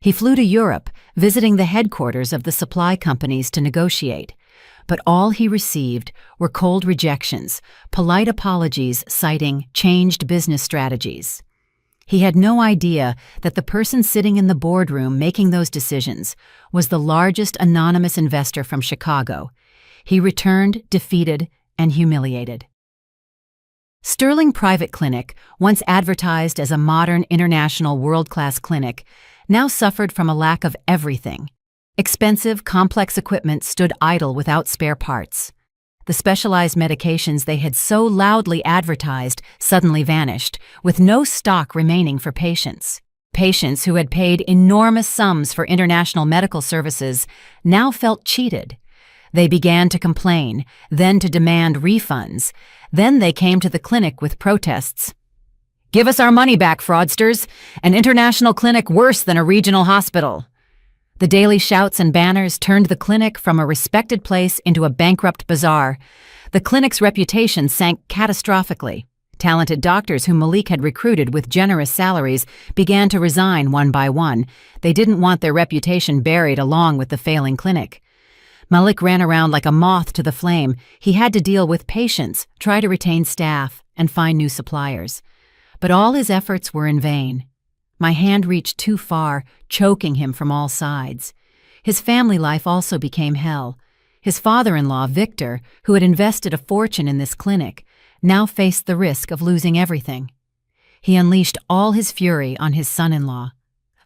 He flew to Europe, visiting the headquarters of the supply companies to negotiate. But all he received were cold rejections, polite apologies citing changed business strategies. He had no idea that the person sitting in the boardroom making those decisions was the largest anonymous investor from Chicago. He returned defeated and humiliated. Sterling Private Clinic, once advertised as a modern international world-class clinic, now suffered from a lack of everything. Expensive, complex equipment stood idle without spare parts. The specialized medications they had so loudly advertised suddenly vanished, with no stock remaining for patients. Patients who had paid enormous sums for international medical services now felt cheated. They began to complain, then to demand refunds. Then they came to the clinic with protests. "Give us our money back, fraudsters! An international clinic worse than a regional hospital!" The daily shouts and banners turned the clinic from a respected place into a bankrupt bazaar. The clinic's reputation sank catastrophically. Talented doctors whom Malik had recruited with generous salaries began to resign one by one. They didn't want their reputation buried along with the failing clinic. Malik ran around like a moth to the flame. He had to deal with patients, try to retain staff, and find new suppliers. But all his efforts were in vain. My hand reached too far, choking him from all sides. His family life also became hell. His father-in-law, Victor, who had invested a fortune in this clinic, now faced the risk of losing everything. He unleashed all his fury on his son-in-law.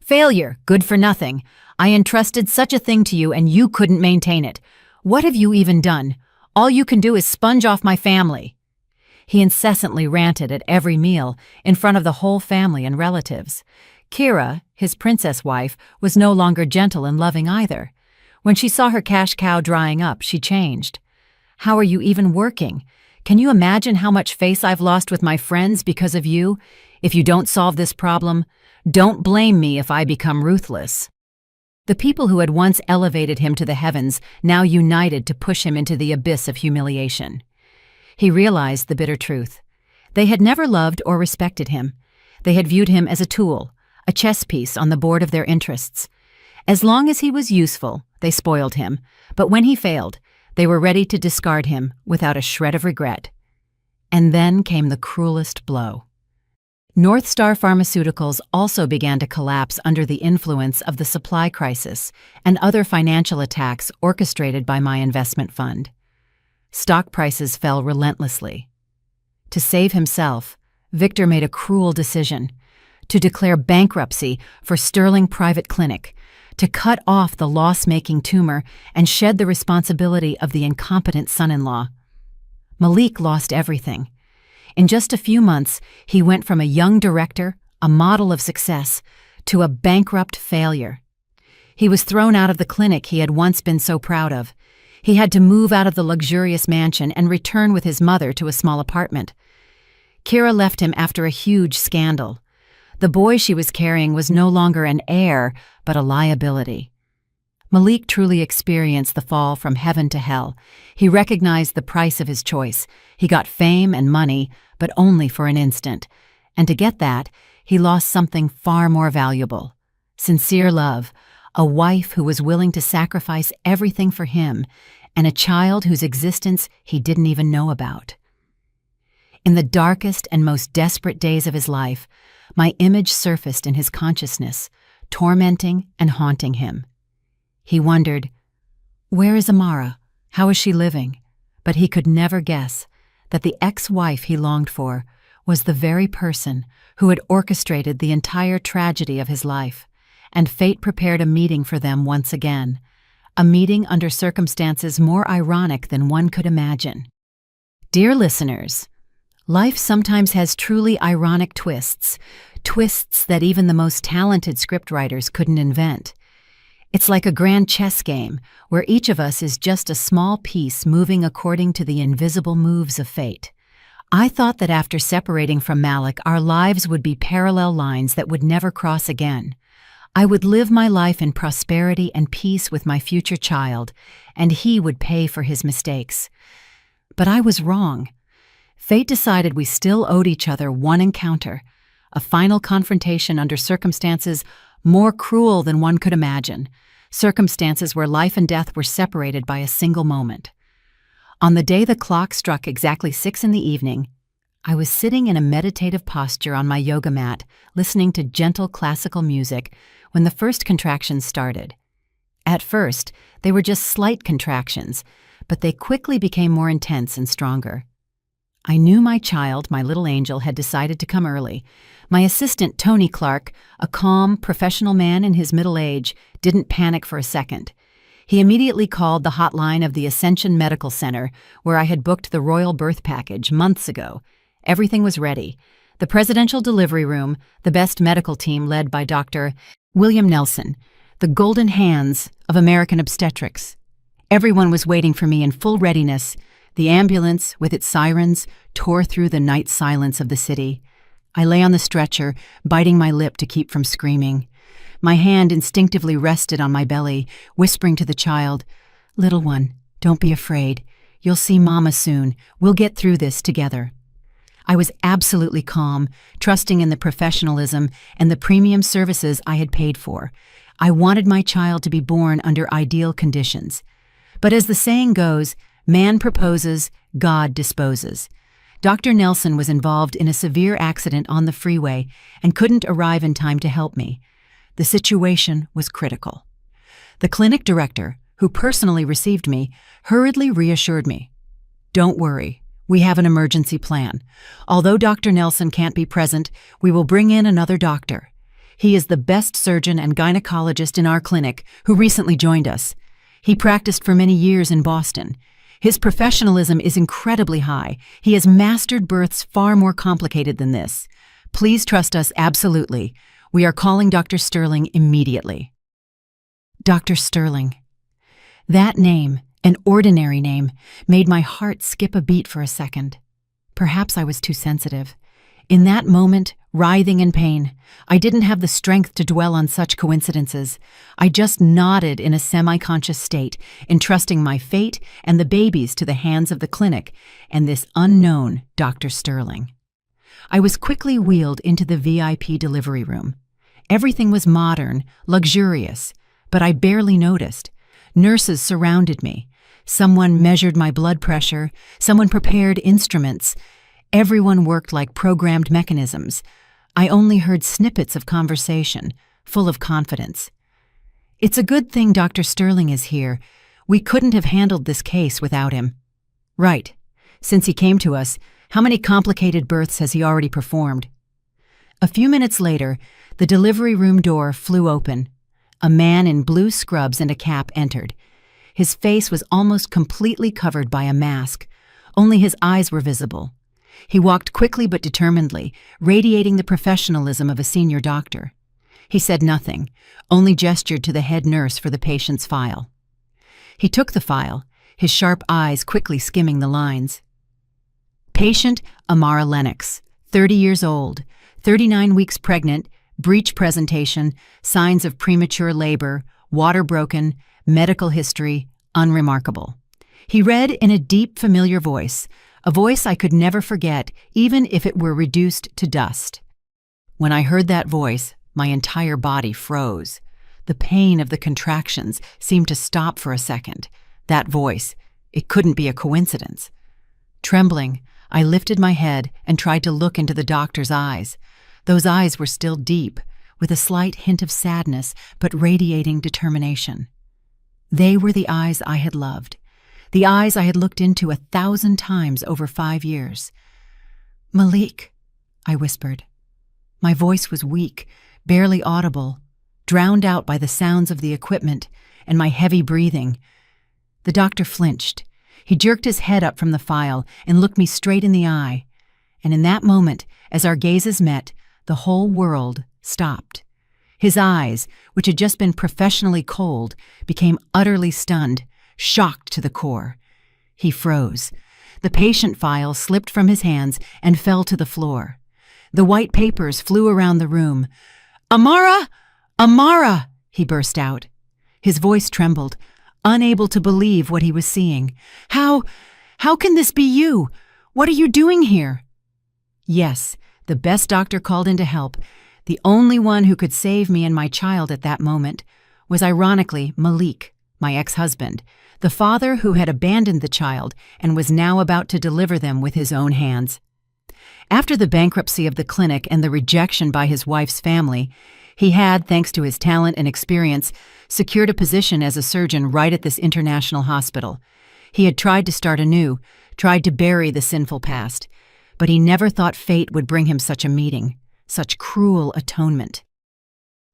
"Failure, good for nothing. I entrusted such a thing to you and you couldn't maintain it. What have you even done? All you can do is sponge off my family." He incessantly ranted at every meal in front of the whole family and relatives. Kira, his princess wife, was no longer gentle and loving either. When she saw her cash cow drying up, she changed. "How are you even working? Can you imagine how much face I've lost with my friends because of you? If you don't solve this problem, don't blame me if I become ruthless." The people who had once elevated him to the heavens now united to push him into the abyss of humiliation. He realized the bitter truth. They had never loved or respected him. They had viewed him as a tool, a chess piece on the board of their interests. As long as he was useful, they spoiled him, but when he failed, they were ready to discard him without a shred of regret. And then came the cruelest blow. North Star Pharmaceuticals also began to collapse under the influence of the supply crisis and other financial attacks orchestrated by my investment fund. Stock prices fell relentlessly. To save himself, Victor made a cruel decision: to declare bankruptcy for Sterling Private Clinic, to cut off the loss-making tumor and shed the responsibility of the incompetent son-in-law. Malik lost everything. In just a few months, he went from a young director, a model of success, to a bankrupt failure. He was thrown out of the clinic he had once been so proud of. He had to move out of the luxurious mansion and return with his mother to a small apartment. Kira left him after a huge scandal. The boy she was carrying was no longer an heir, but a liability. Malik truly experienced the fall from heaven to hell. He recognized the price of his choice. He got fame and money, but only for an instant. And to get that, he lost something far more valuable: sincere love, a wife who was willing to sacrifice everything for him, and a child whose existence he didn't even know about. In the darkest and most desperate days of his life, my image surfaced in his consciousness, tormenting and haunting him. He wondered, where is Amara? How is she living? But he could never guess that the ex-wife he longed for was the very person who had orchestrated the entire tragedy of his life, and fate prepared a meeting for them once again, a meeting under circumstances more ironic than one could imagine. Dear listeners, life sometimes has truly ironic twists, twists that even the most talented scriptwriters couldn't invent. It's like a grand chess game where each of us is just a small piece moving according to the invisible moves of fate. I thought that after separating from Malik, our lives would be parallel lines that would never cross again. I would live my life in prosperity and peace with my future child, and he would pay for his mistakes. But I was wrong. Fate decided we still owed each other one encounter, a final confrontation under circumstances more cruel than one could imagine, circumstances where life and death were separated by a single moment. On the day the clock struck exactly 6 p.m, I was sitting in a meditative posture on my yoga mat, listening to gentle classical music, when the first contractions started. At first, they were just slight contractions, but they quickly became more intense and stronger. I knew my child, my little angel, had decided to come early. My assistant, Tony Clark, a calm, professional man in his middle age, didn't panic for a second. He immediately called the hotline of the Ascension Medical Center, where I had booked the royal birth package months ago. Everything was ready. The presidential delivery room, the best medical team led by Dr. William Nelson, the golden hands of American obstetrics. Everyone was waiting for me in full readiness. The ambulance, with its sirens, tore through the night silence of the city. I lay on the stretcher, biting my lip to keep from screaming. My hand instinctively rested on my belly, whispering to the child, "Little one, don't be afraid. You'll see Mama soon. We'll get through this together." I was absolutely calm, trusting in the professionalism and the premium services I had paid for. I wanted my child to be born under ideal conditions. But as the saying goes, man proposes, God disposes. Dr. Nelson was involved in a severe accident on the freeway and couldn't arrive in time to help me. The situation was critical. The clinic director, who personally received me, hurriedly reassured me. "Don't worry, we have an emergency plan. Although Dr. Nelson can't be present, we will bring in another doctor. He is the best surgeon and gynecologist in our clinic who recently joined us. He practiced for many years in Boston. His professionalism is incredibly high. He has mastered births far more complicated than this. Please trust us absolutely. We are calling Dr. Sterling immediately." Dr. Sterling. That name, an ordinary name, made my heart skip a beat for a second. Perhaps I was too sensitive. In that moment, writhing in pain, I didn't have the strength to dwell on such coincidences. I just nodded in a semi-conscious state, entrusting my fate and the babies to the hands of the clinic and this unknown Dr. Sterling. I was quickly wheeled into the VIP delivery room. Everything was modern, luxurious, but I barely noticed. Nurses surrounded me. Someone measured my blood pressure. Someone prepared instruments. Everyone worked like programmed mechanisms. I only heard snippets of conversation, full of confidence. "It's a good thing Dr. Sterling is here. We couldn't have handled this case without him." "Right. Since he came to us, how many complicated births has he already performed?" A few minutes later, the delivery room door flew open. A man in blue scrubs and a cap entered. His face was almost completely covered by a mask. Only his eyes were visible. He walked quickly but determinedly, radiating the professionalism of a senior doctor. He said nothing, only gestured to the head nurse for the patient's file. He took the file, his sharp eyes quickly skimming the lines. Patient Amara Lennox, 30 years old, 39 weeks pregnant, breech presentation, signs of premature labor, water broken, medical history, unremarkable. He read in a deep, familiar voice, a voice I could never forget, even if it were reduced to dust. When I heard that voice, my entire body froze. The pain of the contractions seemed to stop for a second. That voice, it couldn't be a coincidence. Trembling, I lifted my head and tried to look into the doctor's eyes. Those eyes were still deep, with a slight hint of sadness, but radiating determination. They were the eyes I had loved, the eyes I had looked into 1,000 times over 5 years. "Malik," I whispered. My voice was weak, barely audible, drowned out by the sounds of the equipment and my heavy breathing. The doctor flinched. He jerked his head up from the file and looked me straight in the eye. And in that moment, as our gazes met, the whole world stopped. His eyes, which had just been professionally cold, became utterly stunned, shocked to the core. He froze. The patient file slipped from his hands and fell to the floor. The white papers flew around the room. "Amara! Amara!" he burst out. His voice trembled, unable to believe what he was seeing. How can this be you? What are you doing here?" Yes, the best doctor called in to help, the only one who could save me and my child at that moment, was ironically Malik, my ex-husband, the father who had abandoned the child and was now about to deliver them with his own hands. After the bankruptcy of the clinic and the rejection by his wife's family, he had, thanks to his talent and experience, secured a position as a surgeon right at this international hospital. He had tried to start anew, tried to bury the sinful past, but he never thought fate would bring him such a meeting, such cruel atonement.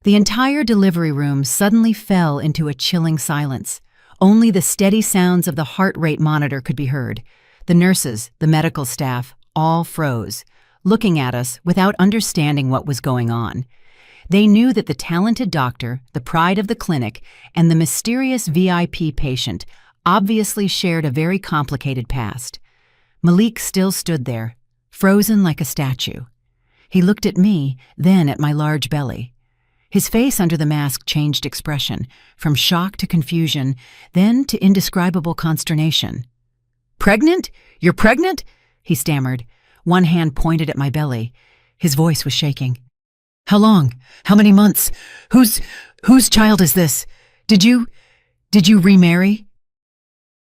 The entire delivery room suddenly fell into a chilling silence. Only the steady sounds of the heart rate monitor could be heard. The nurses, the medical staff, all froze, looking at us without understanding what was going on. They knew that the talented doctor, the pride of the clinic, and the mysterious VIP patient obviously shared a very complicated past. Malik still stood there, frozen like a statue. He looked at me, then at my large belly. His face under the mask changed expression, from shock to confusion, then to indescribable consternation. "Pregnant? You're pregnant?" he stammered. One hand pointed at my belly. His voice was shaking. "How long? How many months? Whose child is this? Did you remarry?"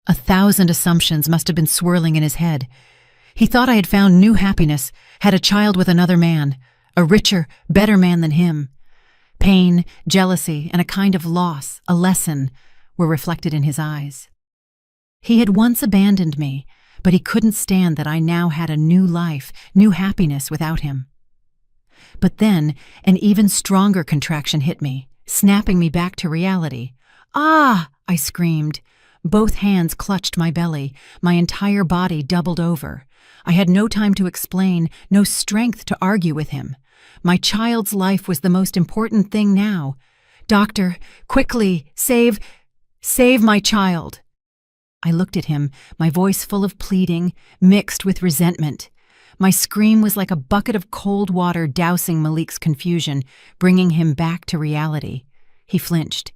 1,000 assumptions must have been swirling in his head. He thought I had found new happiness, had a child with another man, a richer, better man than him. Pain, jealousy, and a kind of loss, a lesson, were reflected in his eyes. He had once abandoned me, but he couldn't stand that I now had a new life, new happiness without him. But then, an even stronger contraction hit me, snapping me back to reality. "Ah!" I screamed. Both hands clutched my belly, my entire body doubled over. I had no time to explain, no strength to argue with him. My child's life was the most important thing now. "Doctor, quickly, save my child." I looked at him, my voice full of pleading, mixed with resentment. My scream was like a bucket of cold water dousing Malik's confusion, bringing him back to reality. He flinched.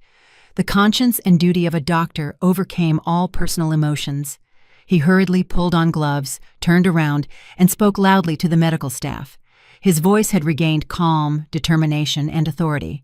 The conscience and duty of a doctor overcame all personal emotions. He hurriedly pulled on gloves, turned around, and spoke loudly to the medical staff. His voice had regained calm, determination, and authority.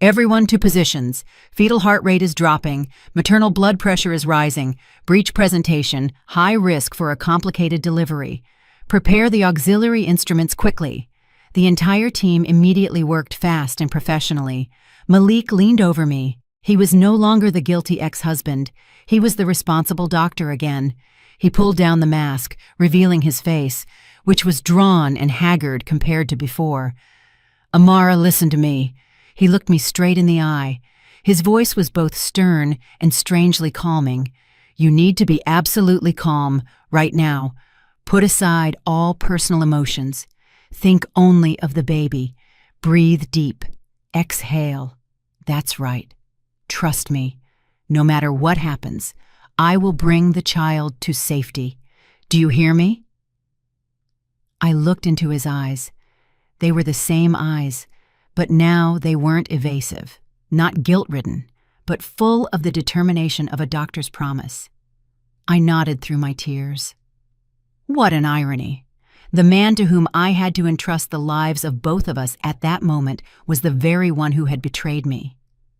"Everyone to positions. Fetal heart rate is dropping. Maternal blood pressure is rising. Breech presentation. High risk for a complicated delivery. Prepare the auxiliary instruments quickly." The entire team immediately worked fast and professionally. Malik leaned over me. He was no longer the guilty ex-husband. He was the responsible doctor again. He pulled down the mask, revealing his face, which was drawn and haggard compared to before. "Amara, listen to me." He looked me straight in the eye. His voice was both stern and strangely calming. "You need to be absolutely calm, right now. Put aside all personal emotions. Think only of the baby. Breathe deep. Exhale. That's right. Trust me. No matter what happens, I will bring the child to safety. Do you hear me?" I looked into his eyes. They were the same eyes, but now they weren't evasive, not guilt-ridden, but full of the determination of a doctor's promise. I nodded through my tears. What an irony. The man to whom I had to entrust the lives of both of us at that moment was the very one who had betrayed me.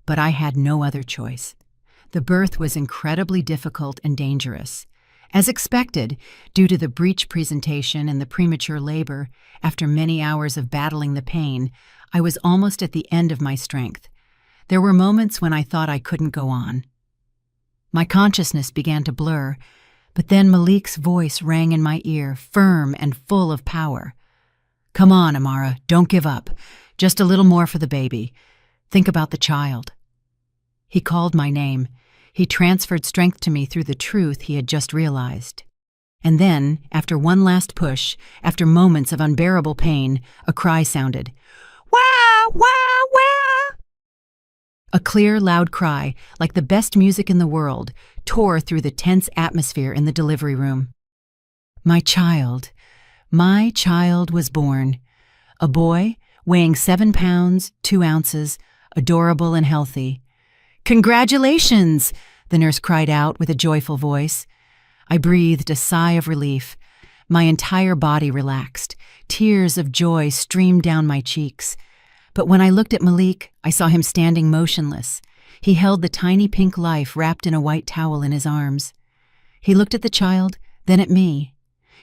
But I had no other choice. The birth was incredibly difficult and dangerous. As expected, due to the breech presentation and the premature labor, after many hours of battling the pain, I was almost at the end of my strength. There were moments when I thought I couldn't go on. My consciousness began to blur, but then Malik's voice rang in my ear, firm and full of power. "Come on, Amara, don't give up. Just a little more for the baby. Think about the child." He called my name. He transferred strength to me through the truth he had just realized. And then, after one last push, after moments of unbearable pain, a cry sounded. "Wah! Wah! Wah!" A clear, loud cry, like the best music in the world, tore through the tense atmosphere in the delivery room. My child was born. A boy, weighing 7 pounds, 2 ounces, adorable and healthy. "Congratulations!" the nurse cried out with a joyful voice. I breathed a sigh of relief. My entire body relaxed. Tears of joy streamed down my cheeks. But when I looked at Malik, I saw him standing motionless. He held the tiny pink life wrapped in a white towel in his arms. He looked at the child, then at me.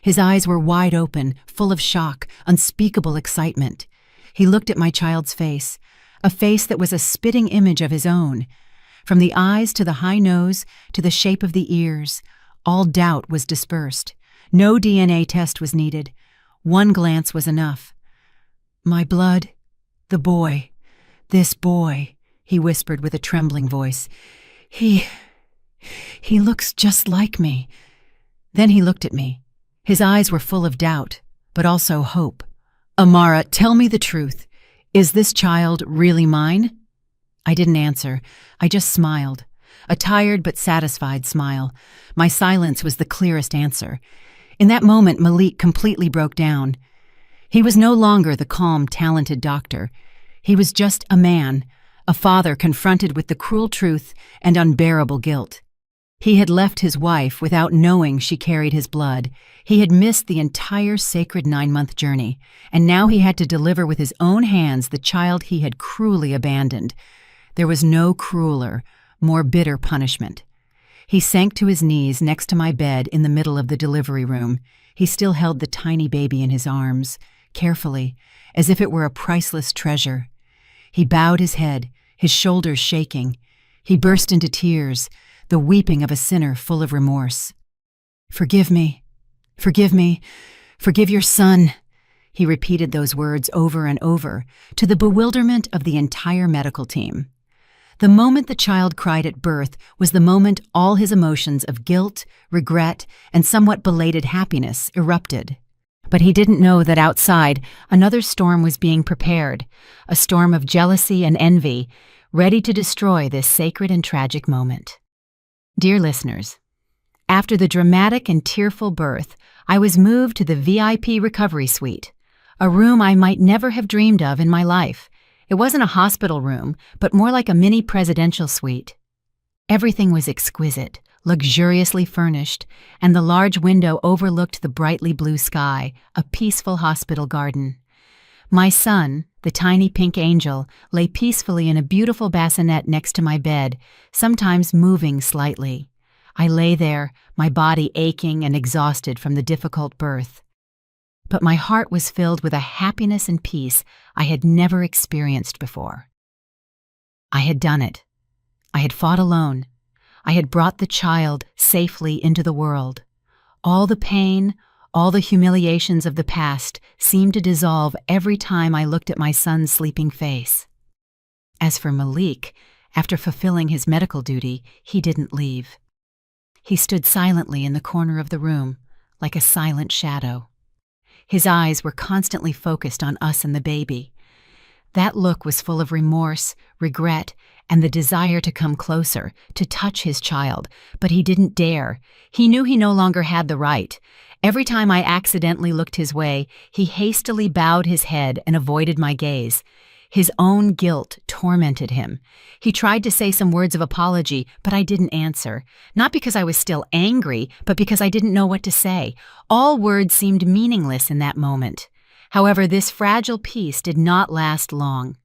His eyes were wide open, full of shock, unspeakable excitement. He looked at my child's face, a face that was a spitting image of his own. From the eyes to the high nose to the shape of the ears, all doubt was dispersed. No DNA test was needed. One glance was enough. "My blood, the boy, this boy," he whispered with a trembling voice. He looks just like me." Then he looked at me. His eyes were full of doubt, but also hope. "Amara, tell me the truth. Is this child really mine?" I didn't answer. I just smiled. A tired but satisfied smile. My silence was the clearest answer. In that moment, Malik completely broke down. He was no longer the calm, talented doctor. He was just a man, a father confronted with the cruel truth and unbearable guilt. He had left his wife without knowing she carried his blood. He had missed the entire sacred 9-month journey, and now he had to deliver with his own hands the child he had cruelly abandoned. There was no crueler, more bitter punishment. He sank to his knees next to my bed in the middle of the delivery room. He still held the tiny baby in his arms, carefully, as if it were a priceless treasure. He bowed his head, his shoulders shaking. He burst into tears, the weeping of a sinner full of remorse. "Forgive me, forgive me, forgive your son." He repeated those words over and over, to the bewilderment of the entire medical team. The moment the child cried at birth was the moment all his emotions of guilt, regret, and somewhat belated happiness erupted. But he didn't know that outside, another storm was being prepared, a storm of jealousy and envy, ready to destroy this sacred and tragic moment. Dear listeners, after the dramatic and tearful birth, I was moved to the VIP recovery suite, a room I might never have dreamed of in my life. It wasn't a hospital room, but more like a mini presidential suite. Everything was exquisite, luxuriously furnished, and the large window overlooked the brightly blue sky, a peaceful hospital garden. My son, the tiny pink angel, lay peacefully in a beautiful bassinet next to my bed, sometimes moving slightly. I lay there, my body aching and exhausted from the difficult birth. But my heart was filled with a happiness and peace I had never experienced before. I had done it. I had fought alone. I had brought the child safely into the world. All the pain, all the humiliations of the past seemed to dissolve every time I looked at my son's sleeping face. As for Malik, after fulfilling his medical duty, he didn't leave. He stood silently in the corner of the room, like a silent shadow. His eyes were constantly focused on us and the baby. That look was full of remorse, regret, and the desire to come closer, to touch his child, but he didn't dare. He knew he no longer had the right. Every time I accidentally looked his way, he hastily bowed his head and avoided my gaze. His own guilt tormented him. He tried to say some words of apology, but I didn't answer. Not because I was still angry, but because I didn't know what to say. All words seemed meaningless in that moment. However, this fragile peace did not last long.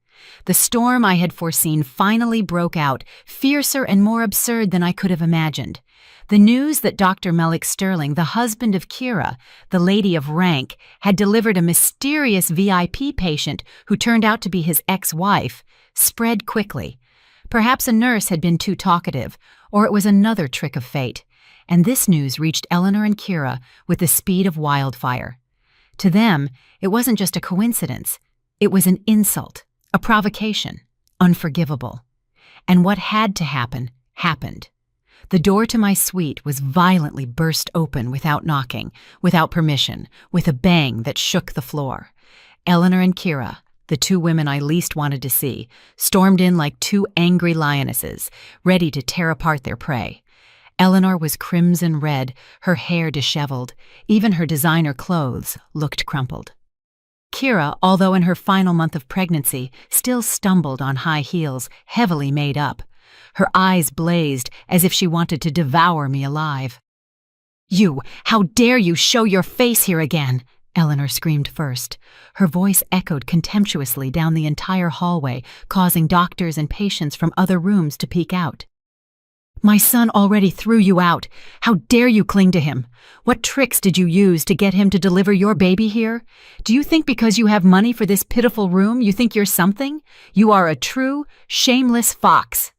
The storm I had foreseen finally broke out, fiercer and more absurd than I could have imagined. The news that Dr. Malik Sterling, the husband of Kira, the lady of rank, had delivered a mysterious VIP patient who turned out to be his ex-wife, spread quickly. Perhaps a nurse had been too talkative, or it was another trick of fate. And this news reached Eleanor and Kira with the speed of wildfire. To them, it wasn't just a coincidence. It was an insult, a provocation, unforgivable. And what had to happen, happened. The door to my suite was violently burst open without knocking, without permission, with a bang that shook the floor. Eleanor and Kira, the two women I least wanted to see, stormed in like two angry lionesses, ready to tear apart their prey. Eleanor was crimson red, her hair disheveled. Even her designer clothes looked crumpled. Kira, although in her final month of pregnancy, still stumbled on high heels, heavily made up. Her eyes blazed as if she wanted to devour me alive. "You! How dare you show your face here again?" Eleanor screamed first. Her voice echoed contemptuously down the entire hallway, causing doctors and patients from other rooms to peek out. "My son already threw you out. How dare you cling to him? What tricks did you use to get him to deliver your baby here? Do you think because you have money for this pitiful room you think you're something? You are a true, shameless fox."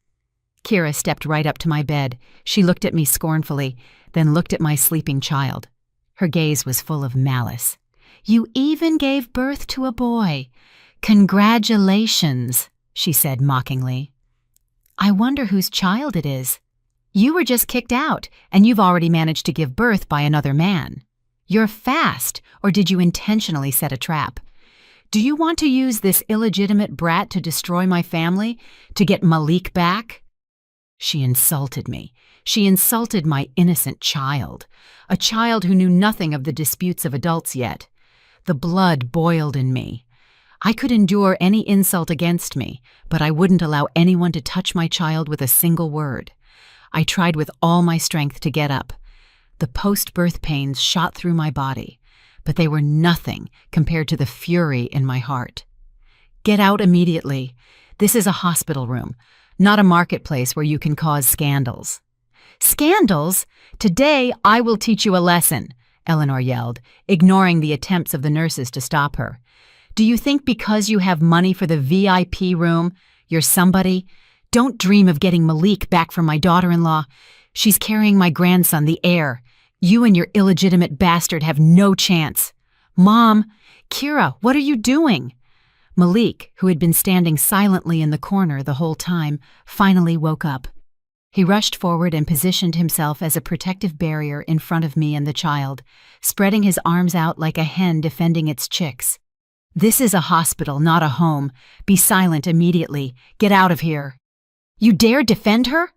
Kira stepped right up to my bed. She looked at me scornfully, then looked at my sleeping child. Her gaze was full of malice. "You even gave birth to a boy. Congratulations," she said mockingly. "I wonder whose child it is. You were just kicked out, and you've already managed to give birth by another man. You're fast, or did you intentionally set a trap? Do you want to use this illegitimate brat to destroy my family, to get Malik back?" She insulted me. She insulted my innocent child, a child who knew nothing of the disputes of adults yet. The blood boiled in me. I could endure any insult against me, but I wouldn't allow anyone to touch my child with a single word. I tried with all my strength to get up. The post-birth pains shot through my body, but they were nothing compared to the fury in my heart. Get out immediately. This is a hospital room, not a marketplace where you can cause scandals. Scandals? Today I will teach you a lesson, Eleanor yelled, ignoring the attempts of the nurses to stop her. Do you think because you have money for the VIP room, you're somebody? Don't dream of getting Malik back from my daughter-in-law. She's carrying my grandson, the heir. You and your illegitimate bastard have no chance. Mom, Kira, what are you doing? Malik, who had been standing silently in the corner the whole time, finally woke up. He rushed forward and positioned himself as a protective barrier in front of me and the child, spreading his arms out like a hen defending its chicks. This is a hospital, not a home. Be silent immediately. Get out of here. You dare defend her?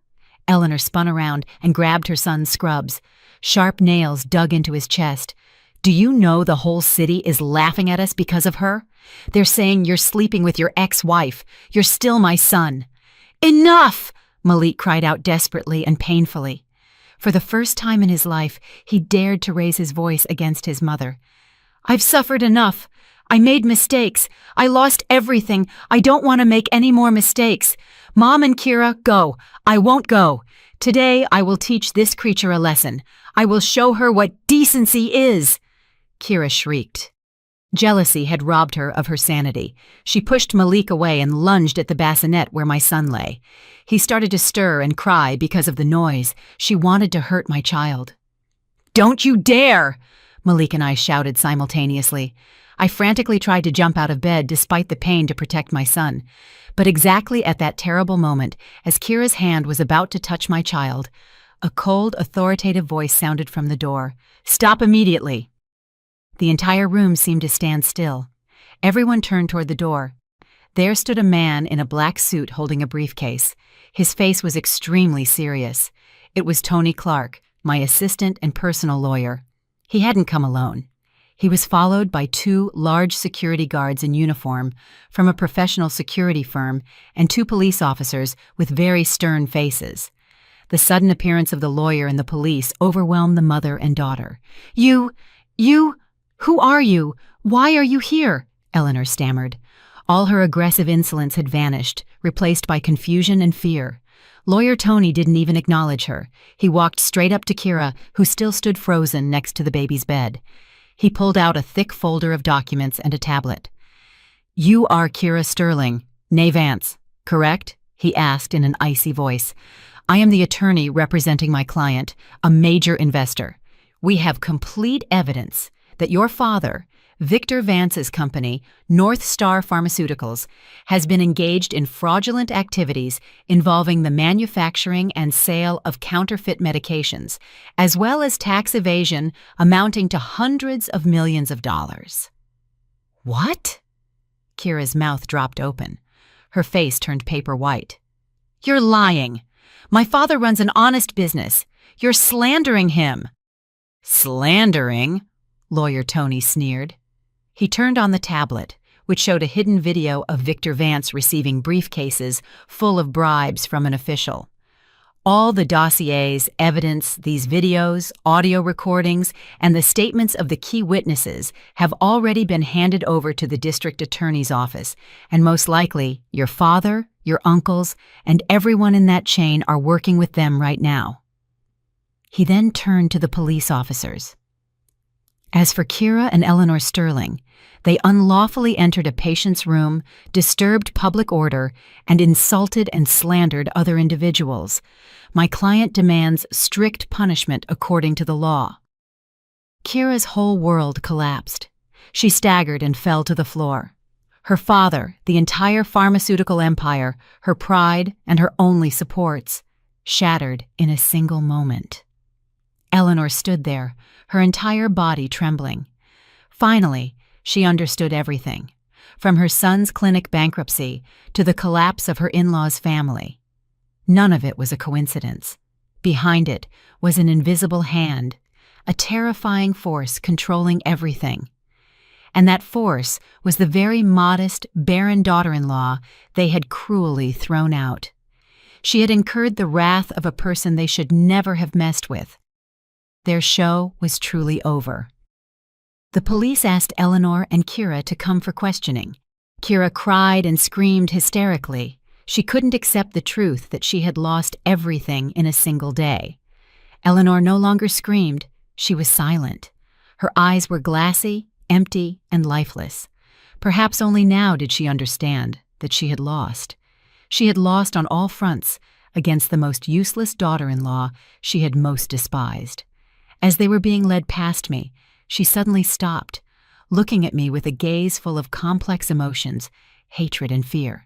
Eleanor spun around and grabbed her son's scrubs. Sharp nails dug into his chest. Do you know the whole city is laughing at us because of her? They're saying you're sleeping with your ex-wife. You're still my son. Enough! Malik cried out desperately and painfully. For the first time in his life, he dared to raise his voice against his mother. I've suffered enough. I made mistakes. I lost everything. I don't want to make any more mistakes. Mom and Kira, go. I won't go. Today, I will teach this creature a lesson. I will show her what decency is. Kira shrieked. Jealousy had robbed her of her sanity. She pushed Malik away and lunged at the bassinet where my son lay. He started to stir and cry because of the noise. She wanted to hurt my child. Don't you dare! Malik and I shouted simultaneously. I frantically tried to jump out of bed despite the pain to protect my son. But exactly at that terrible moment, as Kira's hand was about to touch my child, a cold, authoritative voice sounded from the door. Stop immediately! The entire room seemed to stand still. Everyone turned toward the door. There stood a man in a black suit holding a briefcase. His face was extremely serious. It was Tony Clark, my assistant and personal lawyer. He hadn't come alone. He was followed by 2 large security guards in uniform from a professional security firm and 2 police officers with very stern faces. The sudden appearance of the lawyer and the police overwhelmed the mother and daughter. Who are you? Why are you here? Eleanor stammered. All her aggressive insolence had vanished, replaced by confusion and fear. Lawyer Tony didn't even acknowledge her. He walked straight up to Kira, who still stood frozen next to the baby's bed. He pulled out a thick folder of documents and a tablet. You are Kira Sterling, née Vance, correct? He asked in an icy voice. I am the attorney representing my client, a major investor. We have complete evidence that your father, Victor Vance's company, North Star Pharmaceuticals, has been engaged in fraudulent activities involving the manufacturing and sale of counterfeit medications, as well as tax evasion amounting to hundreds of millions of dollars. What? Kira's mouth dropped open. Her face turned paper white. You're lying. My father runs an honest business. You're slandering him. Slandering? Lawyer Tony sneered. He turned on the tablet, which showed a hidden video of Victor Vance receiving briefcases full of bribes from an official. All the dossiers, evidence, these videos, audio recordings, and the statements of the key witnesses have already been handed over to the district attorney's office, and most likely your father, your uncles, and everyone in that chain are working with them right now. He then turned to the police officers. As for Kira and Eleanor Sterling, they unlawfully entered a patient's room, disturbed public order, and insulted and slandered other individuals. My client demands strict punishment according to the law. Kira's whole world collapsed. She staggered and fell to the floor. Her father, the entire pharmaceutical empire, her pride, and her only supports, shattered in a single moment. Eleanor stood there, her entire body trembling. Finally, she understood everything, from her son's clinic bankruptcy to the collapse of her in-laws' family. None of it was a coincidence. Behind it was an invisible hand, a terrifying force controlling everything. And that force was the very modest, barren daughter-in-law they had cruelly thrown out. She had incurred the wrath of a person they should never have messed with. Their show was truly over. The police asked Eleanor and Kira to come for questioning. Kira cried and screamed hysterically. She couldn't accept the truth that she had lost everything in a single day. Eleanor no longer screamed, she was silent. Her eyes were glassy, empty, and lifeless. Perhaps only now did she understand that she had lost. She had lost on all fronts against the most useless daughter-in-law she had most despised. As they were being led past me, she suddenly stopped, looking at me with a gaze full of complex emotions, hatred and fear.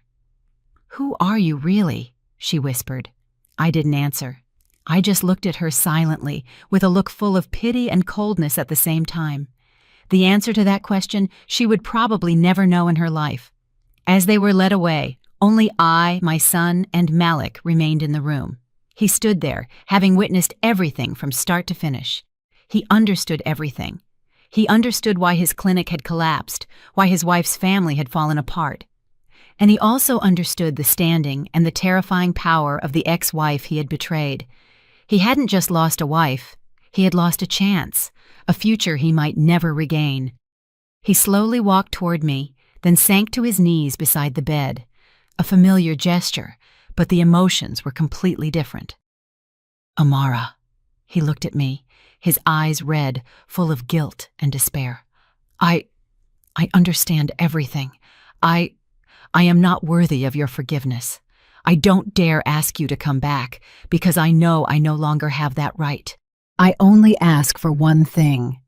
"Who are you really?" she whispered. I didn't answer. I just looked at her silently, with a look full of pity and coldness at the same time. The answer to that question she would probably never know in her life. As they were led away, only I, my son, and Malik remained in the room. He stood there, having witnessed everything from start to finish. He understood everything. He understood why his clinic had collapsed, why his wife's family had fallen apart. And he also understood the standing and the terrifying power of the ex-wife he had betrayed. He hadn't just lost a wife, he had lost a chance, a future he might never regain. He slowly walked toward me, then sank to his knees beside the bed. A familiar gesture, but the emotions were completely different. "Amara," he looked at me, his eyes red, full of guilt and despair. I understand everything. I am not worthy of your forgiveness. I don't dare ask you to come back, because I know I no longer have that right. I only ask for one thing."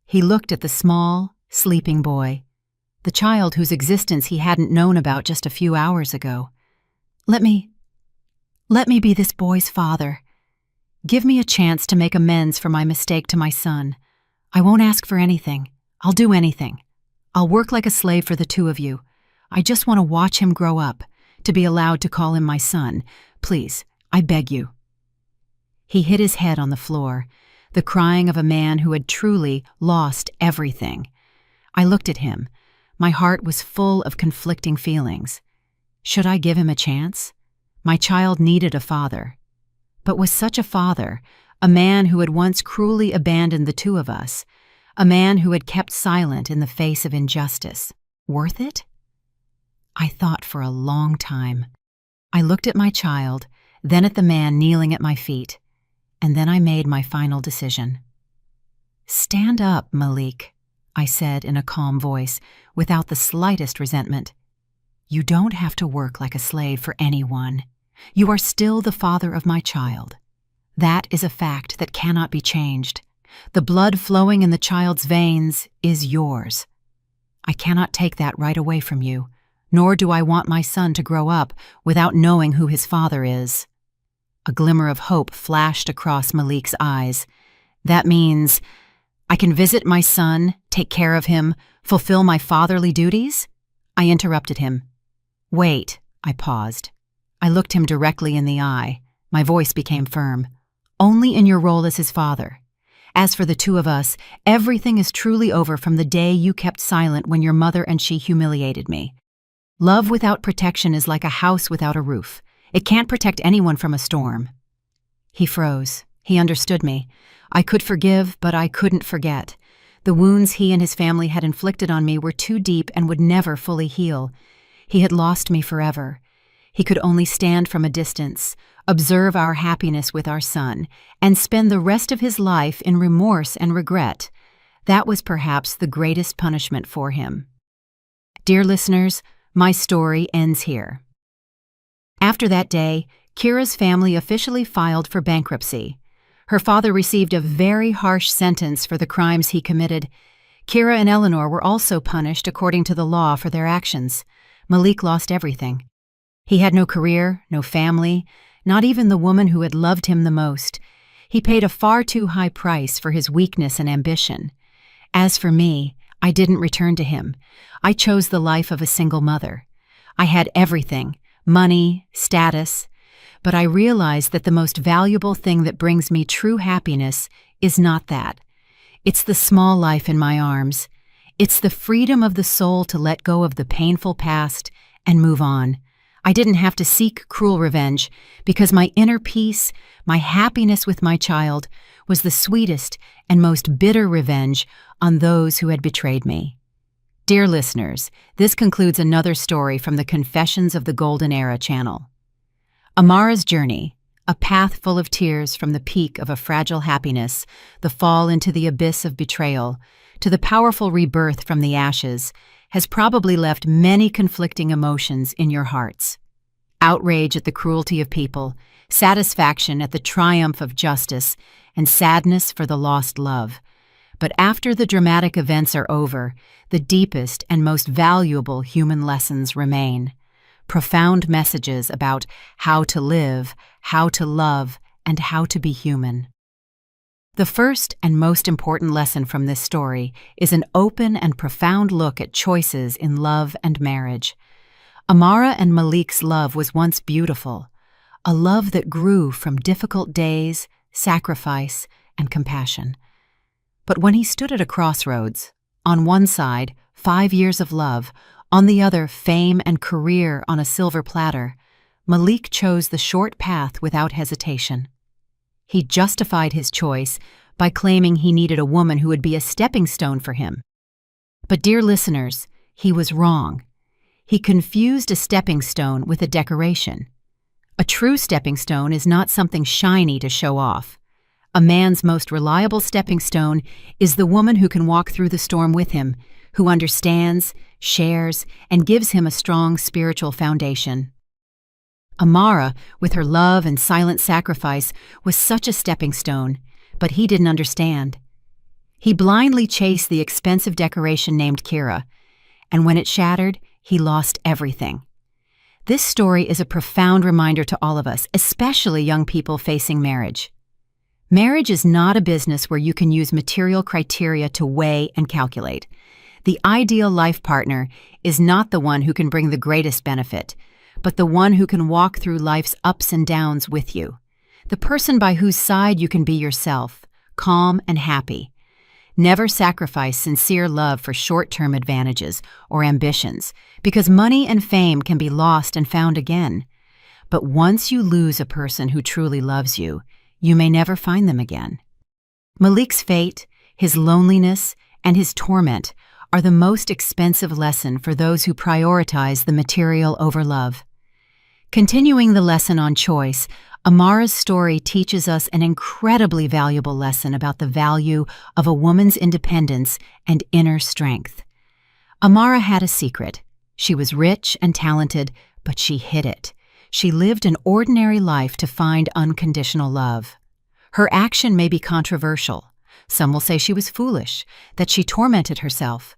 He looked at the small, sleeping boy, the child whose existence he hadn't known about just a few hours ago. Let me be this boy's father. Give me a chance to make amends for my mistake to my son. I won't ask for anything. I'll do anything. I'll work like a slave for the two of you. I just want to watch him grow up, to be allowed to call him my son. Please, I beg you." He hit his head on the floor, the crying of a man who had truly lost everything. I looked at him. My heart was full of conflicting feelings. Should I give him a chance? My child needed a father. But was such a father, a man who had once cruelly abandoned the two of us, a man who had kept silent in the face of injustice, worth it? I thought for a long time. I looked at my child, then at the man kneeling at my feet, and then I made my final decision. "Stand up, Malik," I said in a calm voice, without the slightest resentment. "You don't have to work like a slave for anyone. You are still the father of my child. That is a fact that cannot be changed. The blood flowing in the child's veins is yours. I cannot take that right away from you, nor do I want my son to grow up without knowing who his father is." A glimmer of hope flashed across Malik's eyes. "That means I can visit my son, take care of him, fulfill my fatherly duties?" I interrupted him. "Wait," I paused. I looked him directly in the eye. My voice became firm. "Only in your role as his father. As for the two of us, everything is truly over from the day you kept silent when your mother and she humiliated me. Love without protection is like a house without a roof. It can't protect anyone from a storm." He froze. He understood me. I could forgive, but I couldn't forget. The wounds he and his family had inflicted on me were too deep and would never fully heal. He had lost me forever. He could only stand from a distance, observe our happiness with our son, and spend the rest of his life in remorse and regret. That was perhaps the greatest punishment for him. Dear listeners, my story ends here. After that day, Kira's family officially filed for bankruptcy. Her father received a very harsh sentence for the crimes he committed. Kira and Eleanor were also punished according to the law for their actions. Malik lost everything. He had no career, no family, not even the woman who had loved him the most. He paid a far too high price for his weakness and ambition. As for me, I didn't return to him. I chose the life of a single mother. I had everything, money, status, but I realized that the most valuable thing that brings me true happiness is not that. It's the small life in my arms. It's the freedom of the soul to let go of the painful past and move on. I didn't have to seek cruel revenge because my inner peace, my happiness with my child, was the sweetest and most bitter revenge on those who had betrayed me. Dear listeners, this concludes another story from the Confessions of the Golden Era channel. Amara's journey, a path full of tears from the peak of a fragile happiness, the fall into the abyss of betrayal, to the powerful rebirth from the ashes, has probably left many conflicting emotions in your hearts. Outrage at the cruelty of people, satisfaction at the triumph of justice, and sadness for the lost love. But after the dramatic events are over, the deepest and most valuable human lessons remain. Profound messages about how to live, how to love, and how to be human. The first and most important lesson from this story is an open and profound look at choices in love and marriage. Amara and Malik's love was once beautiful, a love that grew from difficult days, sacrifice, and compassion. But when he stood at a crossroads, on one side, 5 years of love, on the other, fame and career on a silver platter, Malik chose the short path without hesitation. He justified his choice by claiming he needed a woman who would be a stepping stone for him. But dear listeners, he was wrong. He confused a stepping stone with a decoration. A true stepping stone is not something shiny to show off. A man's most reliable stepping stone is the woman who can walk through the storm with him, who understands, shares, and gives him a strong spiritual foundation. Amara, with her love and silent sacrifice, was such a stepping stone, but he didn't understand. He blindly chased the expensive decoration named Kira, and when it shattered, he lost everything. This story is a profound reminder to all of us, especially young people facing marriage. Marriage is not a business where you can use material criteria to weigh and calculate. The ideal life partner is not the one who can bring the greatest benefit, but the one who can walk through life's ups and downs with you. The person by whose side you can be yourself, calm and happy. Never sacrifice sincere love for short-term advantages or ambitions, because money and fame can be lost and found again. But once you lose a person who truly loves you, you may never find them again. Malik's fate, his loneliness, and his torment are the most expensive lesson for those who prioritize the material over love. Continuing the lesson on choice, Amara's story teaches us an incredibly valuable lesson about the value of a woman's independence and inner strength. Amara had a secret. She was rich and talented, but she hid it. She lived an ordinary life to find unconditional love. Her action may be controversial. Some will say she was foolish, that she tormented herself.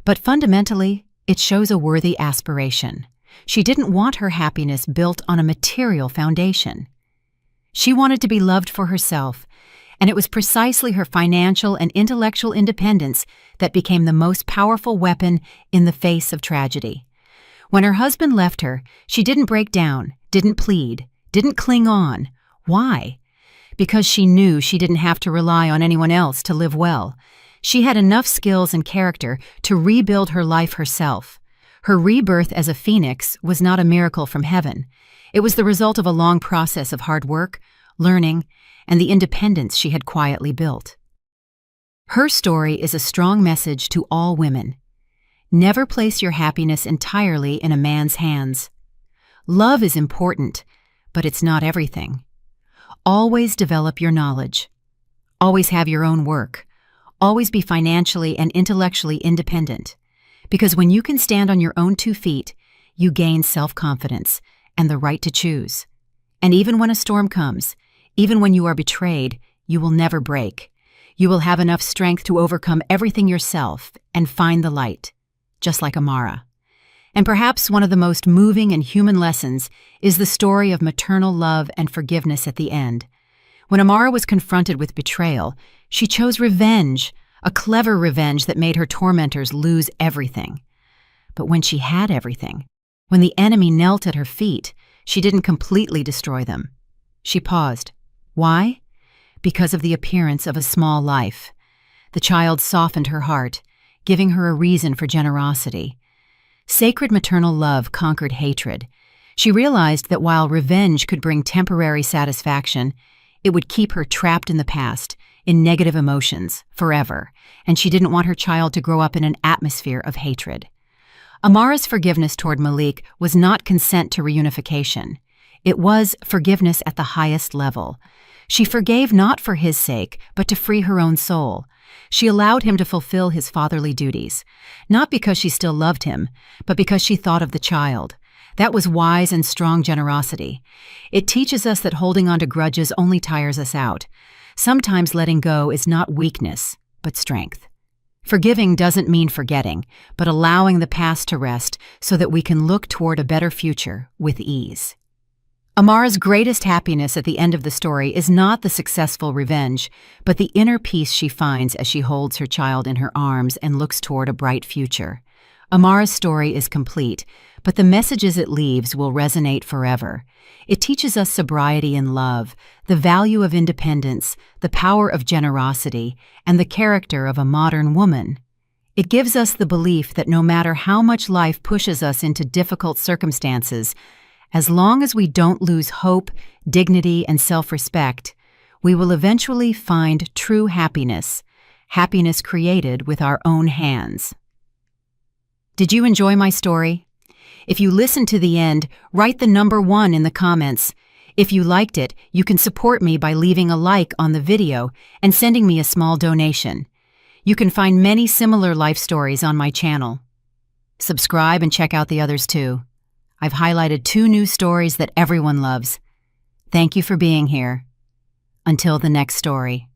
But fundamentally, it shows a worthy aspiration. She didn't want her happiness built on a material foundation. She wanted to be loved for herself, and it was precisely her financial and intellectual independence that became the most powerful weapon in the face of tragedy. When her husband left her, she didn't break down, didn't plead, didn't cling on. Why? Because she knew she didn't have to rely on anyone else to live well. She had enough skills and character to rebuild her life herself. Her rebirth as a phoenix was not a miracle from heaven. It was the result of a long process of hard work, learning, and the independence she had quietly built. Her story is a strong message to all women. Never place your happiness entirely in a man's hands. Love is important, but it's not everything. Always develop your knowledge. Always have your own work. Always be financially and intellectually independent. Because when you can stand on your own 2 feet, you gain self-confidence and the right to choose. And even when a storm comes, even when you are betrayed, you will never break. You will have enough strength to overcome everything yourself and find the light, just like Amara. And perhaps one of the most moving and human lessons is the story of maternal love and forgiveness at the end. When Amara was confronted with betrayal, she chose revenge, a clever revenge that made her tormentors lose everything. But when she had everything, when the enemy knelt at her feet, she didn't completely destroy them. She paused. Why? Because of the appearance of a small life. The child softened her heart, giving her a reason for generosity. Sacred maternal love conquered hatred. She realized that while revenge could bring temporary satisfaction, it would keep her trapped in the past, in negative emotions, forever, and she didn't want her child to grow up in an atmosphere of hatred. Amara's forgiveness toward Malik was not consent to reunification. It was forgiveness at the highest level. She forgave not for his sake, but to free her own soul. She allowed him to fulfill his fatherly duties, not because she still loved him, but because she thought of the child. That was wise and strong generosity. It teaches us that holding on to grudges only tires us out. Sometimes letting go is not weakness, but strength. Forgiving doesn't mean forgetting, but allowing the past to rest so that we can look toward a better future with ease. Amara's greatest happiness at the end of the story is not the successful revenge, but the inner peace she finds as she holds her child in her arms and looks toward a bright future. Amara's story is complete, but the messages it leaves will resonate forever. It teaches us sobriety in love, the value of independence, the power of generosity, and the character of a modern woman. It gives us the belief that no matter how much life pushes us into difficult circumstances, as long as we don't lose hope, dignity, and self-respect, we will eventually find true happiness, happiness created with our own hands. Did you enjoy my story? If you listened to the end, write the number 1 in the comments. If you liked it, you can support me by leaving a like on the video and sending me a small donation. You can find many similar life stories on my channel. Subscribe and check out the others too. I've highlighted 2 new stories that everyone loves. Thank you for being here. Until the next story.